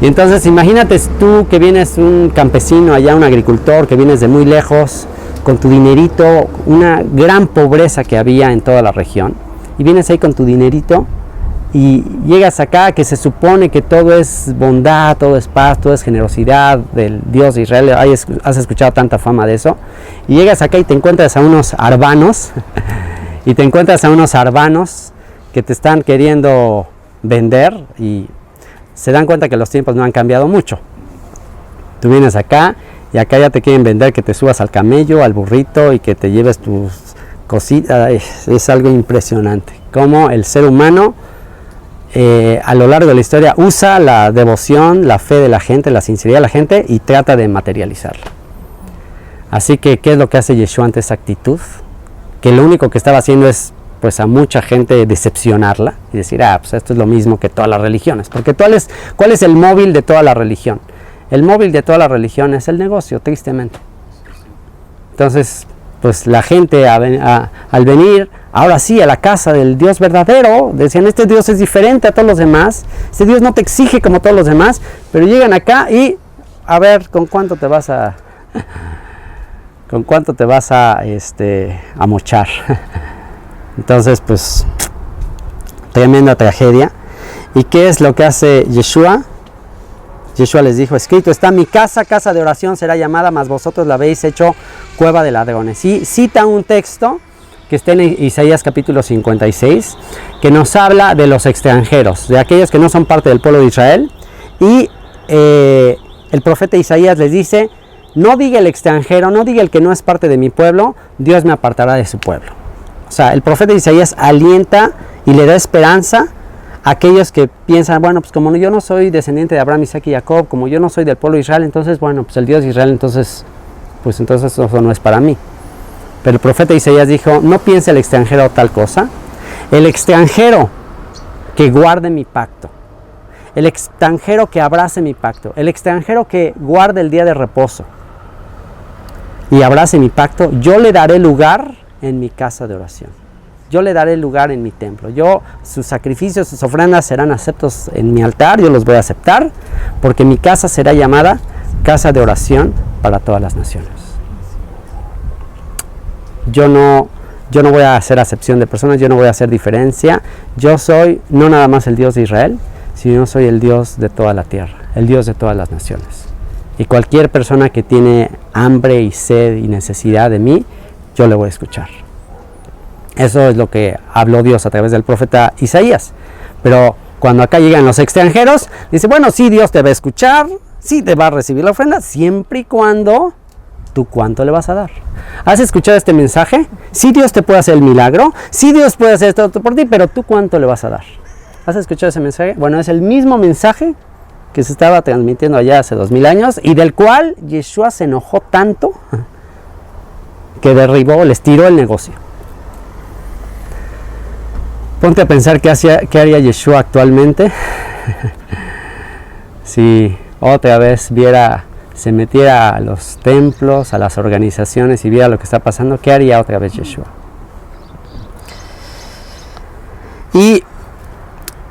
S1: Y entonces imagínate tú que vienes un campesino allá, un agricultor, que vienes de muy lejos, con tu dinerito, una gran pobreza que había en toda la región, y vienes ahí con tu dinerito y llegas acá que se supone que todo es bondad, todo es paz, todo es generosidad del Dios de Israel, has escuchado tanta fama de eso, y llegas acá y te encuentras a unos arbanos y te encuentras a unos arbanos que te están queriendo vender y se dan cuenta que los tiempos no han cambiado mucho. Tú vienes acá y acá ya te quieren vender que te subas al camello, al burrito y que te lleves tus cositas. Es algo impresionante cómo el ser humano a lo largo de la historia usa la devoción, la fe de la gente, la sinceridad de la gente y trata de materializarla. Así que, ¿qué es lo que hace Yeshua ante esa actitud? Que lo único que estaba haciendo es, pues, a mucha gente decepcionarla y decir, pues esto es lo mismo que todas las religiones. Porque ¿cuál es el móvil de toda la religión? El móvil de toda la religión es el negocio, tristemente. Entonces, pues la gente al venir, ahora sí, a la casa del Dios verdadero, decían, este Dios es diferente a todos los demás, este Dios no te exige como todos los demás, pero llegan acá y, a ver, ¿con cuánto te vas a mochar? Entonces, pues, tremenda tragedia. ¿Y qué es lo que hace Yeshua? Yeshua les dijo, escrito está, mi casa, casa de oración será llamada, mas vosotros la habéis hecho cueva de ladrones. Y cita un texto que está en Isaías capítulo 56, que nos habla de los extranjeros, de aquellos que no son parte del pueblo de Israel. Y el profeta Isaías les dice, no diga el extranjero, no diga el que no es parte de mi pueblo, Dios me apartará de su pueblo. O sea, el profeta Isaías alienta y le da esperanza a aquellos que piensan, bueno, pues como yo no soy descendiente de Abraham, Isaac y Jacob, como yo no soy del pueblo de Israel, entonces, bueno, pues el Dios de Israel, entonces eso no es para mí. Pero el profeta Isaías dijo, no piense el extranjero tal cosa, el extranjero que guarde mi pacto, el extranjero que abrace mi pacto, el extranjero que guarde el día de reposo y abrace mi pacto, yo le daré lugar en mi casa de oración. Yo le daré lugar en mi templo. Sus sacrificios, sus ofrendas serán aceptos en mi altar. Yo los voy a aceptar porque mi casa será llamada casa de oración para todas las naciones. Yo no voy a hacer acepción de personas, yo no voy a hacer diferencia. Yo soy no nada más el Dios de Israel, sino soy el Dios de toda la tierra, el Dios de todas las naciones. Y cualquier persona que tiene hambre y sed y necesidad de mí, yo le voy a escuchar. Eso es lo que habló Dios a través del profeta Isaías. Pero cuando acá llegan los extranjeros, dice, bueno, sí, Dios te va a escuchar, sí te va a recibir la ofrenda, siempre y cuando tú cuánto le vas a dar. ¿Has escuchado este mensaje? Sí, Dios te puede hacer el milagro, sí, Dios puede hacer esto por ti, pero tú cuánto le vas a dar. ¿Has escuchado ese mensaje? Bueno, es el mismo mensaje que se estaba transmitiendo allá hace 2000 años y del cual Yeshua se enojó tanto que les tiró el negocio. Ponte a pensar qué haría Yeshua actualmente si otra vez se metiera a los templos, a las organizaciones y viera lo que está pasando. ¿Qué haría otra vez Yeshua? Y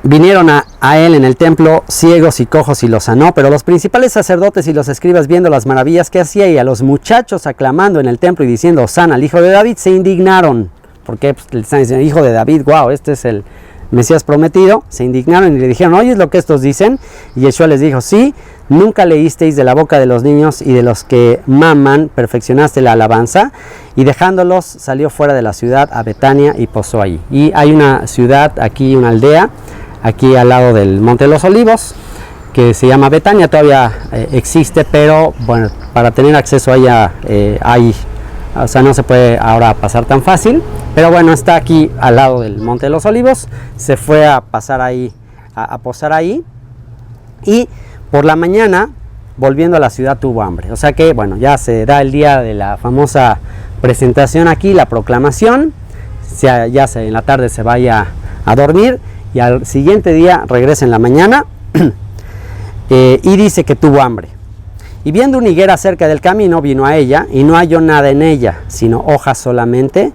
S1: vinieron a él en el templo ciegos y cojos y los sanó, pero los principales sacerdotes y los escribas, viendo las maravillas que hacía y a los muchachos aclamando en el templo y diciendo Hosana al hijo de David, se indignaron. Porque pues, le están diciendo, hijo de David, wow, este es el Mesías prometido. Se indignaron y le dijeron, ¿oyes lo que estos dicen? Y Yeshua les dijo, sí, nunca leísteis de la boca de los niños y de los que maman, perfeccionaste la alabanza. Y dejándolos, salió fuera de la ciudad a Betania y posó allí. Y hay una ciudad aquí, una aldea, aquí al lado del Monte de los Olivos, que se llama Betania, todavía existe, pero bueno, para tener acceso a ella o sea, no se puede ahora pasar tan fácil, pero bueno, está aquí al lado del Monte de los Olivos. Se fue a pasar ahí, a posar ahí, y por la mañana, volviendo a la ciudad, tuvo hambre. O sea que, bueno, ya se da el día de la famosa presentación aquí, la proclamación. En la tarde se vaya a dormir y al siguiente día regresa en la mañana y dice que tuvo hambre. Y viendo una higuera cerca del camino, vino a ella y no halló nada en ella, sino hojas solamente,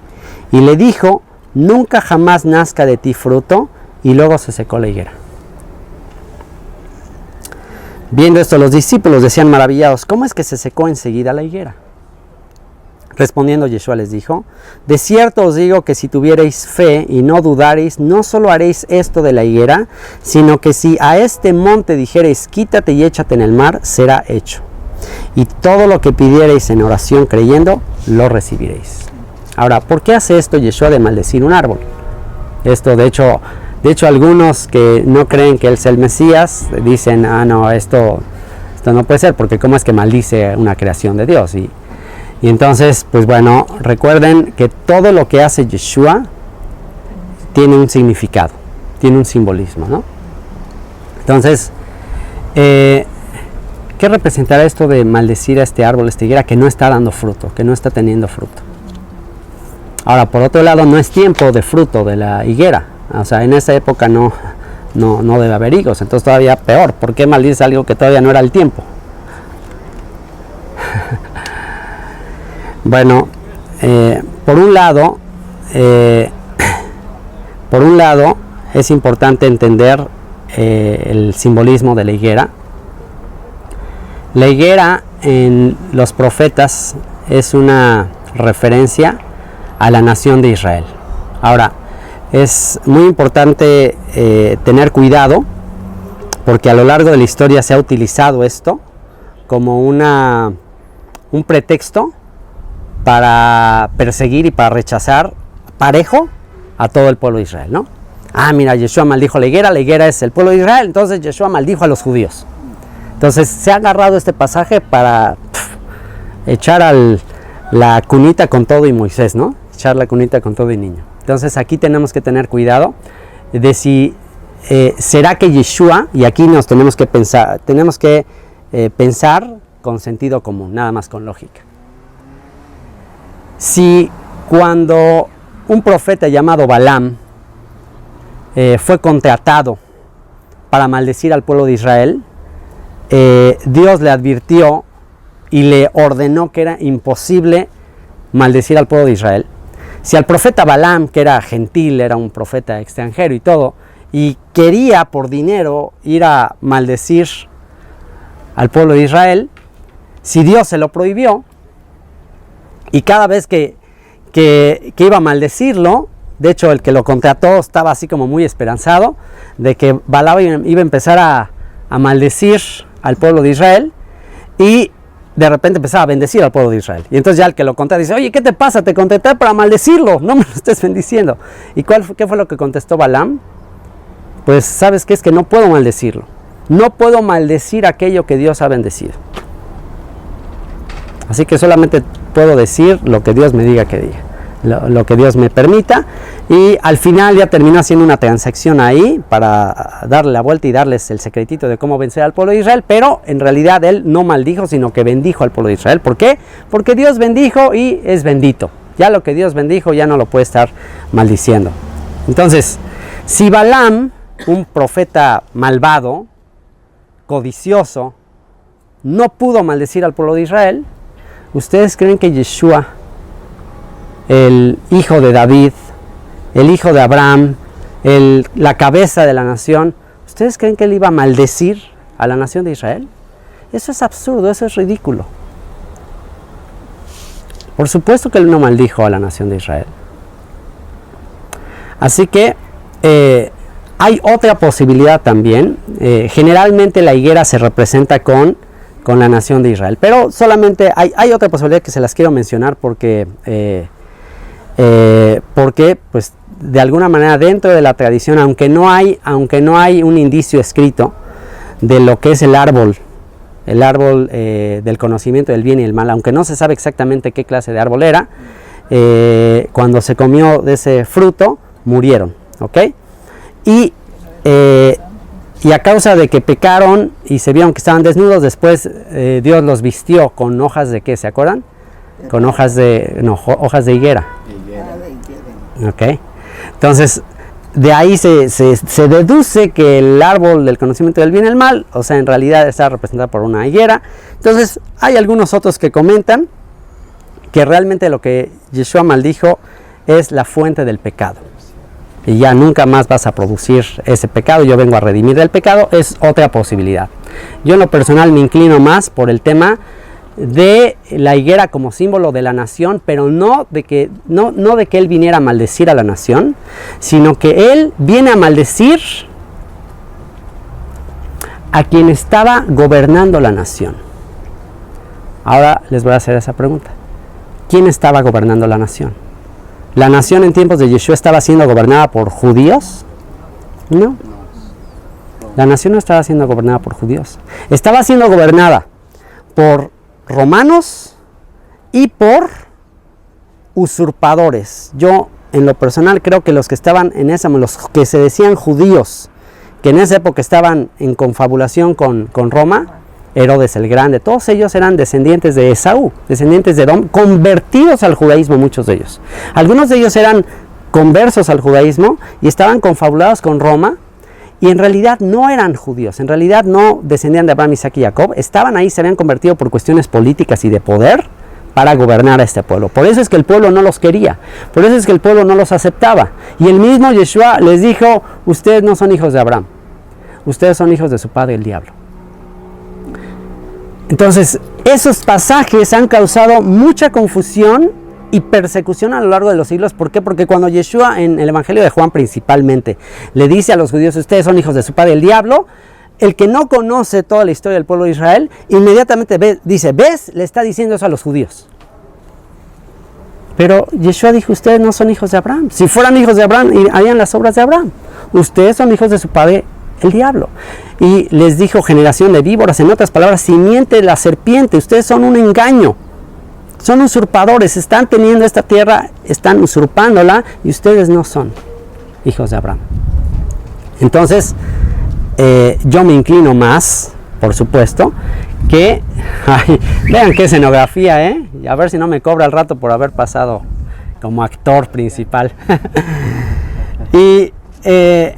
S1: y le dijo, nunca jamás nazca de ti fruto, y luego se secó la higuera. Viendo esto, los discípulos decían maravillados, ¿cómo es que se secó enseguida la higuera? Respondiendo Yeshua les dijo: de cierto os digo que si tuviereis fe y no dudareis, no solo haréis esto de la higuera, sino que si a este monte dijereis quítate y échate en el mar, será hecho. Y todo lo que pidiereis en oración creyendo, lo recibiréis. Ahora, ¿por qué hace esto Yeshua de maldecir un árbol? Esto de hecho algunos que no creen que él es el Mesías, dicen, no, esto no puede ser, porque ¿cómo es que maldice una creación de Dios? Y entonces, pues bueno, recuerden que todo lo que hace Yeshua tiene un significado, tiene un simbolismo, ¿no? Entonces, ¿qué representará esto de maldecir a este árbol, esta higuera, que no está dando fruto, que no está teniendo fruto? Ahora, por otro lado, no es tiempo de fruto de la higuera. O sea, en esa época no debe haber higos, entonces todavía peor. ¿Por qué maldices algo que todavía no era el tiempo? Bueno, por un lado es importante entender el simbolismo de la higuera. La higuera en los profetas es una referencia a la nación de Israel. Ahora, es muy importante tener cuidado, porque a lo largo de la historia se ha utilizado esto como un pretexto para perseguir y para rechazar parejo a todo el pueblo de Israel, ¿no? Mira, Yeshua maldijo la higuera es el pueblo de Israel, entonces Yeshua maldijo a los judíos. Entonces se ha agarrado este pasaje para echar la cunita con todo y Moisés, ¿no? Echar la cunita con todo y niño. Entonces aquí tenemos que tener cuidado de si será que Yeshua, y aquí nos tenemos que pensar con sentido común, nada más con lógica. Si cuando un profeta llamado Balaam fue contratado para maldecir al pueblo de Israel, Dios le advirtió y le ordenó que era imposible maldecir al pueblo de Israel. Si al profeta Balaam, que era gentil, era un profeta extranjero y todo, y quería por dinero ir a maldecir al pueblo de Israel, si Dios se lo prohibió, y cada vez que iba a maldecirlo, de hecho el que lo contrató estaba así como muy esperanzado de que Balaam iba a empezar a maldecir al pueblo de Israel, y de repente empezaba a bendecir al pueblo de Israel. Y entonces ya el que lo contrata dice: oye, ¿qué te pasa? Te contraté para maldecirlo, no me lo estés bendiciendo. ¿Y qué fue lo que contestó Balaam? Pues, ¿sabes qué? Es que no puedo maldecirlo. No puedo maldecir aquello que Dios ha bendecido. Así que solamente puedo decir lo que Dios me diga que diga, lo que Dios me permita. Y al final ya terminó haciendo una transacción ahí para darle la vuelta y darles el secretito de cómo vencer al pueblo de Israel, pero en realidad él no maldijo, sino que bendijo al pueblo de Israel. ¿Por qué? Porque Dios bendijo y es bendito. Ya lo que Dios bendijo ya no lo puede estar maldiciendo. Entonces, si Balaam, un profeta malvado, codicioso, no pudo maldecir al pueblo de Israel, ¿ustedes creen que Yeshua, el hijo de David, el hijo de Abraham, la cabeza de la nación, ¿ustedes creen que él iba a maldecir a la nación de Israel? Eso es absurdo, eso es ridículo. Por supuesto que él no maldijo a la nación de Israel. Así que hay otra posibilidad también. Generalmente la higuera se representa con la nación de Israel, pero solamente hay otra posibilidad que se las quiero mencionar porque pues de alguna manera dentro de la tradición, aunque no hay un indicio escrito de lo que es el árbol del conocimiento del bien y el mal, aunque no se sabe exactamente qué clase de árbol era, cuando se comió de ese fruto murieron, ¿ok? Y a causa de que pecaron y se vieron que estaban desnudos, después Dios los vistió con hojas de ¿qué? ¿Se acuerdan? Con hojas de higuera. ¿Ok? Entonces, de ahí se deduce que el árbol del conocimiento del bien y el mal, o sea, en realidad está representado por una higuera. Entonces, hay algunos otros que comentan que realmente lo que Yeshua maldijo es la fuente del pecado. Y ya nunca más vas a producir ese pecado, yo vengo a redimir del pecado, es otra posibilidad. Yo en lo personal me inclino más por el tema de la higuera como símbolo de la nación, pero no de que él viniera a maldecir a la nación, sino que él viene a maldecir a quien estaba gobernando la nación. Ahora les voy a hacer esa pregunta. ¿Quién estaba gobernando la nación? ¿La nación en tiempos de Yeshua estaba siendo gobernada por judíos? No. La nación no estaba siendo gobernada por judíos. Estaba siendo gobernada por romanos y por usurpadores. Yo, en lo personal, creo que los que estaban en los que se decían judíos, que en esa época estaban en confabulación con Roma, Herodes el Grande, todos ellos eran descendientes de Esaú, descendientes de Edom, convertidos al judaísmo, muchos de ellos. Algunos de ellos eran conversos al judaísmo y estaban confabulados con Roma, y en realidad no eran judíos, en realidad no descendían de Abraham, Isaac y Jacob, estaban ahí, se habían convertido por cuestiones políticas y de poder para gobernar a este pueblo. Por eso es que el pueblo no los quería, por eso es que el pueblo no los aceptaba. Y el mismo Yeshua les dijo: ustedes no son hijos de Abraham, ustedes son hijos de su padre el diablo. Entonces, esos pasajes han causado mucha confusión y persecución a lo largo de los siglos. ¿Por qué? Porque cuando Yeshua, en el Evangelio de Juan principalmente, le dice a los judíos: ustedes son hijos de su padre el diablo, el que no conoce toda la historia del pueblo de Israel, inmediatamente dice: ¿ves? Le está diciendo eso a los judíos. Pero Yeshua dijo: ustedes no son hijos de Abraham. Si fueran hijos de Abraham, harían las obras de Abraham. Ustedes son hijos de su padre el diablo. Y les dijo: generación de víboras, en otras palabras, simiente de la serpiente, ustedes son un engaño, son usurpadores, están teniendo esta tierra, están usurpándola, y ustedes no son hijos de Abraham. Entonces, yo me inclino más, por supuesto, que, vean qué escenografía, y a ver si no me cobra el rato por haber pasado como actor principal. Y que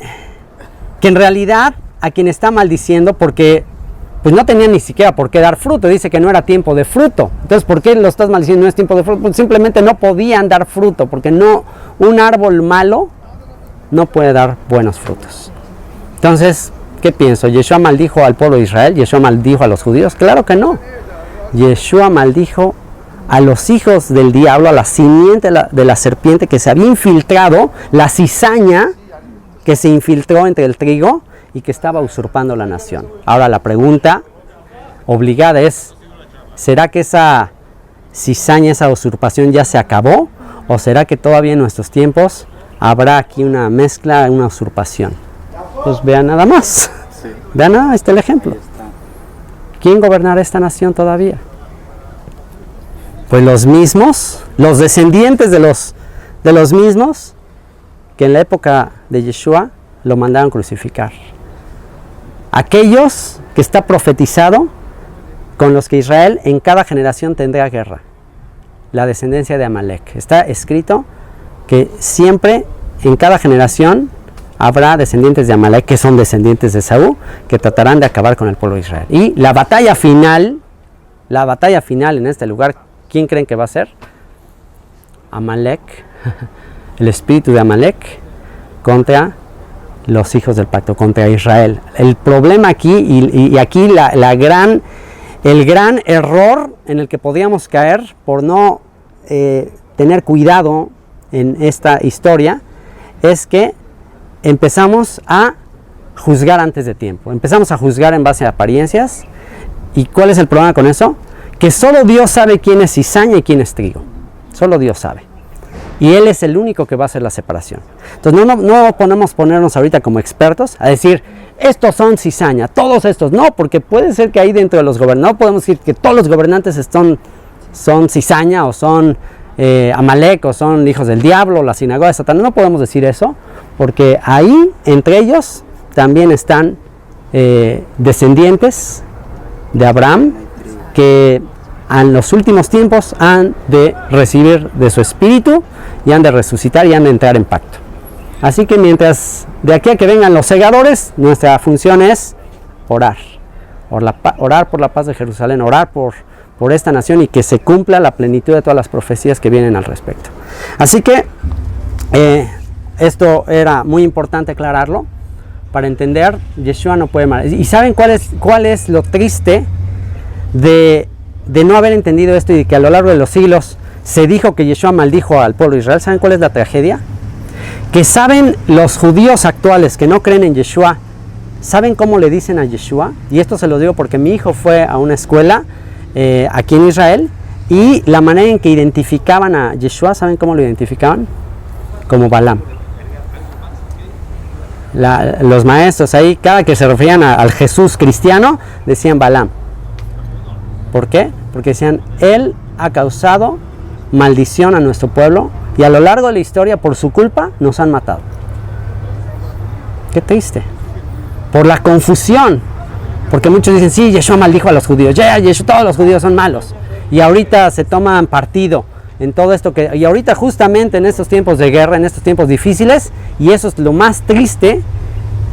S1: en realidad a quien está maldiciendo, porque pues no tenía ni siquiera por qué dar fruto, dice que no era tiempo de fruto. Entonces, ¿por qué lo estás maldiciendo? No es tiempo de fruto, pues simplemente no podían dar fruto, porque un árbol malo no puede dar buenos frutos. Entonces, ¿qué pienso? ¿Yeshua maldijo al pueblo de Israel? ¿Yeshua maldijo a los judíos? Claro que no. Yeshua maldijo a los hijos del diablo, a la simiente de la serpiente que se había infiltrado, la cizaña que se infiltró entre el trigo y que estaba usurpando la nación. Ahora la pregunta obligada es: ¿será que esa cizaña, esa usurpación ya se acabó? ¿O será que todavía en nuestros tiempos habrá aquí una mezcla, una usurpación? Pues vean nada más. Sí. Vean nada, ahí está el ejemplo. ¿Quién gobernará esta nación todavía? Pues los mismos, los descendientes de los mismos que en la época de Yeshua lo mandaron crucificar. Aquellos que está profetizado con los que Israel en cada generación tendrá guerra. La descendencia de Amalek. Está escrito que siempre en cada generación habrá descendientes de Amalek, que son descendientes de Esaú, que tratarán de acabar con el pueblo de Israel. Y la batalla final en este lugar, ¿quién creen que va a ser? Amalek, el espíritu de Amalek contra los hijos del pacto, contra Israel. El problema aquí, y aquí el gran error en el que podríamos caer por no tener cuidado en esta historia, es que empezamos a juzgar antes de tiempo. Empezamos a juzgar en base a apariencias. ¿Y cuál es el problema con eso? Que solo Dios sabe quién es cizaña y quién es trigo. Solo Dios sabe. Y Él es el único que va a hacer la separación. Entonces no podemos ponernos ahorita como expertos a decir: estos son cizaña, todos estos. No, porque puede ser que ahí dentro de los gobernantes, no podemos decir que todos los gobernantes son cizaña o son Amalek o son hijos del diablo, la sinagoga de Satanás. No podemos decir eso, porque ahí entre ellos también están descendientes de Abraham, que en los últimos tiempos han de recibir de su espíritu y han de resucitar y han de entrar en pacto. Así que mientras de aquí a que vengan los segadores, nuestra función es orar por la paz de Jerusalén, orar por esta nación y que se cumpla la plenitud de todas las profecías que vienen al respecto. Así que esto era muy importante aclararlo para entender. Yeshua no puede maldecir. ¿Y saben cuál es lo triste de de no haber entendido esto y de que a lo largo de los siglos se dijo que Yeshua maldijo al pueblo de Israel, ¿saben cuál es la tragedia? Que saben los judíos actuales que no creen en Yeshua, ¿saben cómo le dicen a Yeshua? Y esto se lo digo porque mi hijo fue a una escuela aquí en Israel, y la manera en que identificaban a Yeshua, ¿saben cómo lo identificaban? Como Balaam. Los maestros ahí, cada que se referían al Jesús cristiano, decían Balaam. ¿Por qué? Porque decían, él ha causado maldición a nuestro pueblo y a lo largo de la historia, por su culpa, nos han matado. Qué triste. Por la confusión. Porque muchos dicen, sí, Yeshua maldijo a los judíos. Ya, Yeshua, todos los judíos son malos. Y ahorita se toman partido en todo esto y ahorita justamente en estos tiempos de guerra, en estos tiempos difíciles, y eso es lo más triste,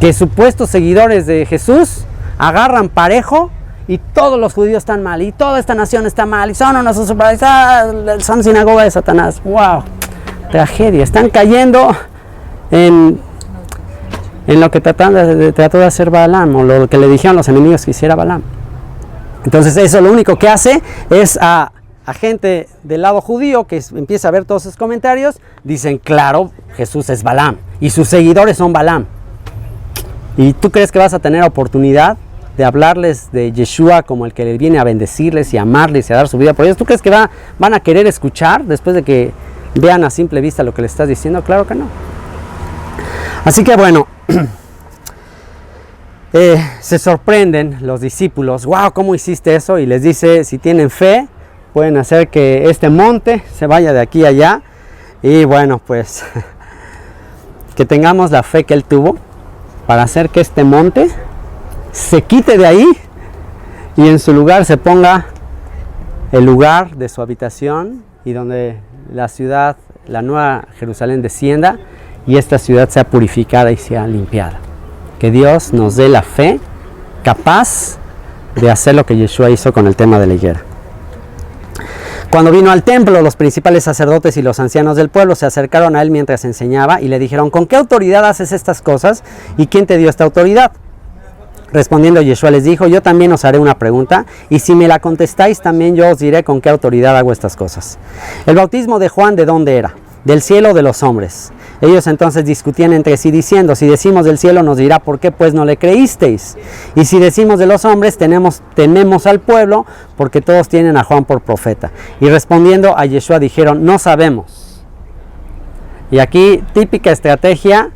S1: que supuestos seguidores de Jesús agarran parejo y todos los judíos están mal, y toda esta nación está mal, y son unos son sinagoga de Satanás. ¡Wow! Tragedia. Están cayendo en lo que trató de hacer Balaam, o lo que le dijeron los enemigos que hiciera Balaam. Entonces eso lo único que hace es a gente del lado judío que empieza a ver todos esos comentarios, dicen, claro, Jesús es Balaam y sus seguidores son Balaam. ¿Y tú crees que vas a tener oportunidad de hablarles de Yeshua como el que les viene a bendecirles y a amarles y a dar su vida por ellos? ¿Tú crees que van a querer escuchar después de que vean a simple vista lo que les estás diciendo? Claro que no. Así que bueno, se sorprenden los discípulos, wow, ¿cómo hiciste eso? Y les dice, si tienen fe, pueden hacer que este monte se vaya de aquí a allá. Y bueno, pues que tengamos la fe que él tuvo para hacer que este monte se quite de ahí y en su lugar se ponga el lugar de su habitación, y donde la ciudad, la nueva Jerusalén, descienda y esta ciudad sea purificada y sea limpiada. Que Dios nos dé la fe capaz de hacer lo que Yeshua hizo con el tema de la higuera. Cuando vino al templo, los principales sacerdotes y los ancianos del pueblo se acercaron a él mientras enseñaba y le dijeron, ¿con qué autoridad haces estas cosas? ¿Y quién te dio esta autoridad? Respondiendo Yeshua les dijo, yo también os haré una pregunta, y si me la contestáis, también yo os diré con qué autoridad hago estas cosas. ¿El bautismo de Juan de dónde era? ¿Del cielo o de los hombres? Ellos entonces discutían entre sí diciendo, si decimos del cielo nos dirá, ¿por qué pues no le creísteis? Y si decimos de los hombres, tememos al pueblo, porque todos tienen a Juan por profeta. Y respondiendo a Yeshua dijeron, no sabemos. Y aquí típica estrategia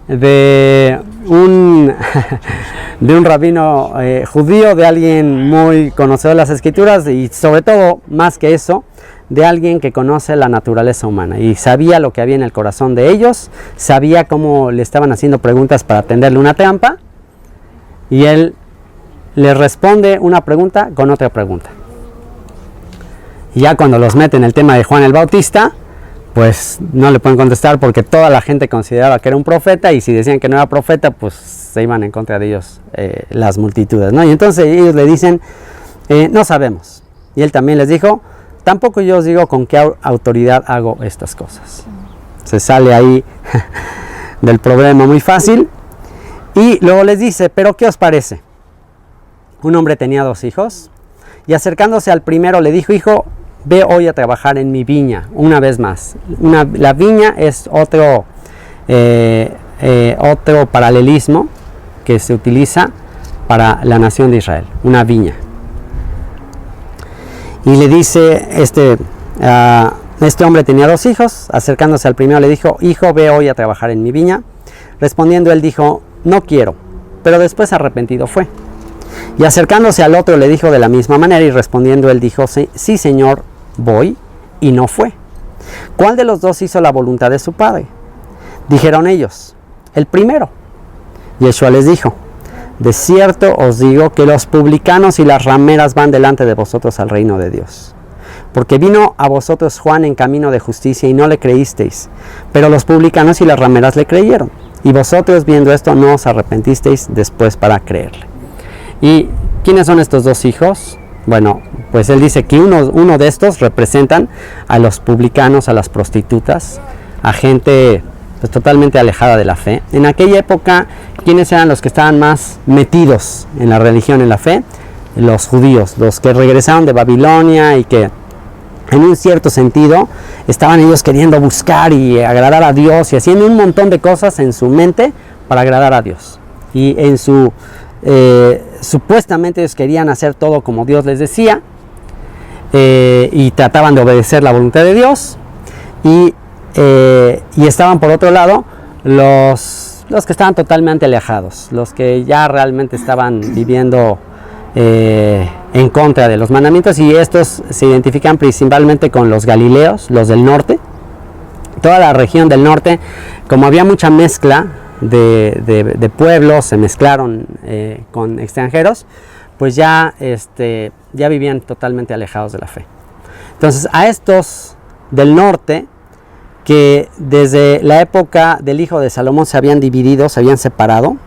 S1: de un rabino judío, de alguien muy conocedor de las escrituras, y sobre todo, más que eso, de alguien que conoce la naturaleza humana y sabía lo que había en el corazón de ellos, sabía cómo le estaban haciendo preguntas para tenderle una trampa, y él les responde una pregunta con otra pregunta. Y ya cuando los mete en el tema de Juan el Bautista, pues no le pueden contestar porque toda la gente consideraba que era un profeta, y si decían que no era profeta, pues se iban en contra de ellos las multitudes, ¿no? Y entonces ellos le dicen, no sabemos. Y él también les dijo, tampoco yo os digo con qué autoridad hago estas cosas. Se sale ahí del problema muy fácil. Y luego les dice, ¿pero qué os parece? Un hombre tenía 2 hijos, y acercándose al primero le dijo, hijo, ve hoy a trabajar en mi viña. Una vez más, la viña es otro paralelismo que se utiliza para la nación de Israel, una viña. Y le dice, este hombre tenía 2 hijos, acercándose al primero le dijo, hijo, ve hoy a trabajar en mi viña. Respondiendo él dijo, no quiero, pero después arrepentido fue. Y acercándose al otro le dijo de la misma manera, y respondiendo él dijo, sí señor, voy, y no fue. ¿Cuál de los 2 hizo la voluntad de su padre? Dijeron ellos, el primero. Yeshua les dijo, de cierto os digo que los publicanos y las rameras van delante de vosotros al reino de Dios. Porque vino a vosotros Juan en camino de justicia y no le creísteis, pero los publicanos y las rameras le creyeron. Y vosotros, viendo esto, no os arrepentisteis después para creerle. ¿Y quiénes son estos 2 hijos? Bueno, pues él dice que uno de estos representan a los publicanos, a las prostitutas, a gente pues totalmente alejada de la fe. En aquella época, ¿quiénes eran los que estaban más metidos en la religión, en la fe? los judíos, los que regresaron de Babilonia y que en un cierto sentido estaban ellos queriendo buscar y agradar a Dios y haciendo un montón de cosas en su mente para agradar a Dios. Y en su supuestamente ellos querían hacer todo como Dios les decía, y trataban de obedecer la voluntad de Dios, y estaban por otro lado los que estaban totalmente alejados, los que ya realmente estaban viviendo en contra de los mandamientos, y estos se identifican principalmente con los galileos, los del norte. Toda la región del norte, como había mucha mezcla de pueblos, se mezclaron con extranjeros, pues ya vivían totalmente alejados de la fe. Entonces a estos del norte, que desde la época del hijo de Salomón se habían dividido, se habían separado,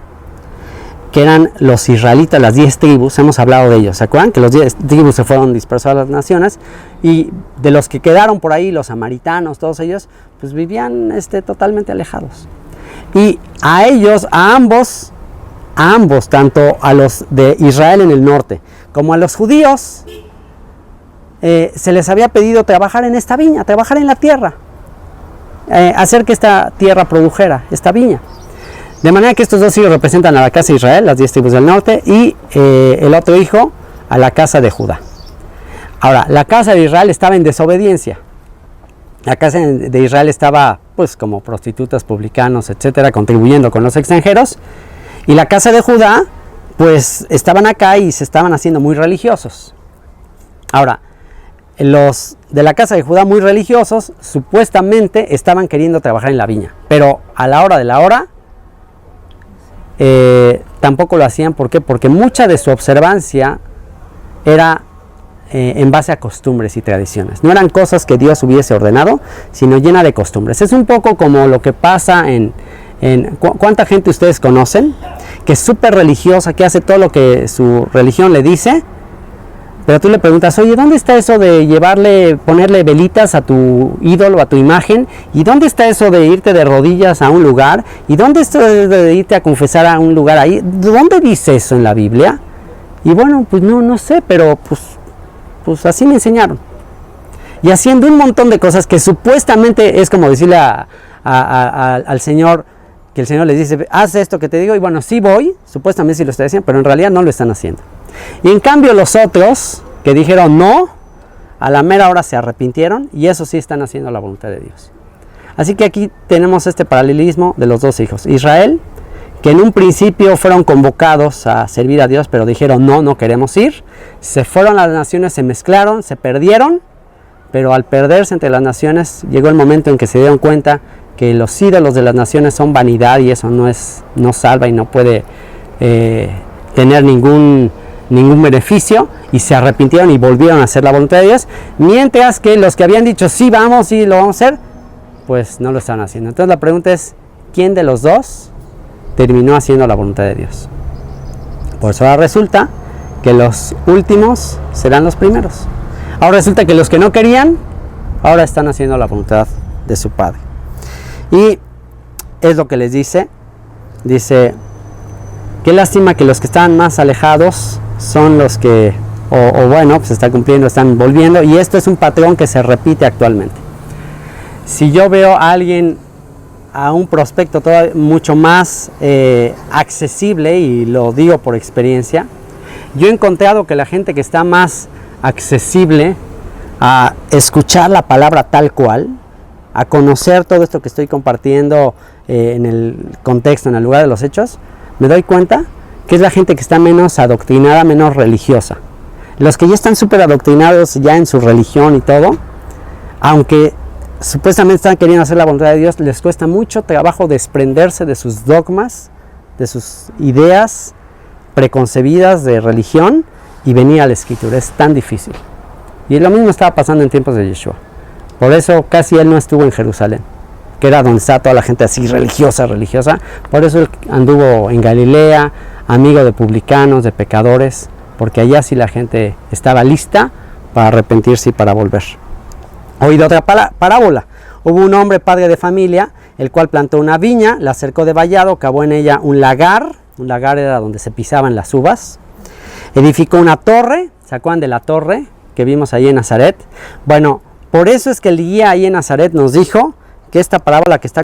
S1: que eran los israelitas, las 10 tribus, hemos hablado de ellos, ¿se acuerdan? Que los 10 tribus se fueron dispersados a las naciones, y de los que quedaron por ahí, los samaritanos, todos ellos, pues vivían totalmente alejados. Y a ellos, a ambos, tanto a los de Israel en el norte, como a los judíos, se les había pedido trabajar en esta viña, trabajar en la tierra, hacer que esta tierra produjera, esta viña. De manera que estos dos hijos representan a la casa de Israel, las 10 tribus del norte, y el otro hijo a la casa de Judá. Ahora, la casa de Israel estaba en desobediencia. La casa de Israel estaba, pues, como prostitutas, publicanos, etcétera, contribuyendo con los extranjeros. Y la casa de Judá, pues, estaban acá y se estaban haciendo muy religiosos. Ahora, los de la casa de Judá muy religiosos, supuestamente estaban queriendo trabajar en la viña. Pero a la hora de la hora, tampoco lo hacían. ¿Por qué? Porque mucha de su observancia era en base a costumbres y tradiciones. No eran cosas que Dios hubiese ordenado, sino llena de costumbres. Es un poco como lo que pasa ¿cuánta gente ustedes conocen? Que es súper religiosa, que hace todo lo que su religión le dice, pero tú le preguntas, oye, ¿dónde está eso de ponerle velitas a tu ídolo, a tu imagen? ¿Y dónde está eso de irte de rodillas a un lugar? ¿Y dónde está de irte a confesar a un lugar ahí? ¿Dónde dice eso en la Biblia? Y bueno, pues no sé, pero pues así me enseñaron. Y haciendo un montón de cosas que supuestamente es como decirle al Señor, que el Señor les dice, haz esto que te digo, y bueno, sí voy, supuestamente sí lo estoy haciendo, pero en realidad no lo están haciendo. Y en cambio los otros que dijeron no, a la mera hora se arrepintieron, y eso sí están haciendo la voluntad de Dios. Así que aquí tenemos este paralelismo de los dos hijos. Israel, que en un principio fueron convocados a servir a Dios, pero dijeron no queremos ir. Se fueron a las naciones, se mezclaron, se perdieron, pero al perderse entre las naciones llegó el momento en que se dieron cuenta que los ídolos de las naciones son vanidad, y eso no salva y no puede tener ningún beneficio, y se arrepintieron y volvieron a hacer la voluntad de Dios, mientras que los que habían dicho sí vamos, sí lo vamos a hacer, pues no lo estaban haciendo. Entonces la pregunta es, ¿quién de los dos terminó haciendo la voluntad de Dios? Por eso ahora resulta que los últimos serán los primeros. Ahora resulta que los que no querían, ahora están haciendo la voluntad de su Padre. Y es lo que les dice, qué lástima que los que estaban más alejados son los que, bueno, pues está cumpliendo, están volviendo, y esto es un patrón que se repite actualmente. Si yo veo a alguien, a un prospecto todavía mucho más accesible, y lo digo por experiencia, yo he encontrado que la gente que está más accesible a escuchar la palabra tal cual, a conocer todo esto que estoy compartiendo en el contexto, en el lugar de los hechos, me doy cuenta que es la gente que está menos adoctrinada, menos religiosa. Los que ya están súper adoctrinados ya en su religión y todo, aunque supuestamente están queriendo hacer la voluntad de Dios, les cuesta mucho trabajo desprenderse de sus dogmas, de sus ideas preconcebidas de religión, y venir a la Escritura. Es tan difícil. Y lo mismo estaba pasando en tiempos de Yeshua. Por eso casi él no estuvo en Jerusalén, que era donde estaba toda la gente así religiosa. Por eso él anduvo en Galilea, amigo de publicanos, de pecadores, porque allá sí la gente estaba lista para arrepentirse y para volver. Oído otra parábola. Hubo un hombre padre de familia, el cual plantó una viña, la cercó de vallado, cavó en ella un lagar era donde se pisaban las uvas, edificó una torre. ¿Se acuerdan de la torre que vimos ahí en Nazaret? Bueno, por eso es que el guía ahí en Nazaret nos dijo que esta parábola que está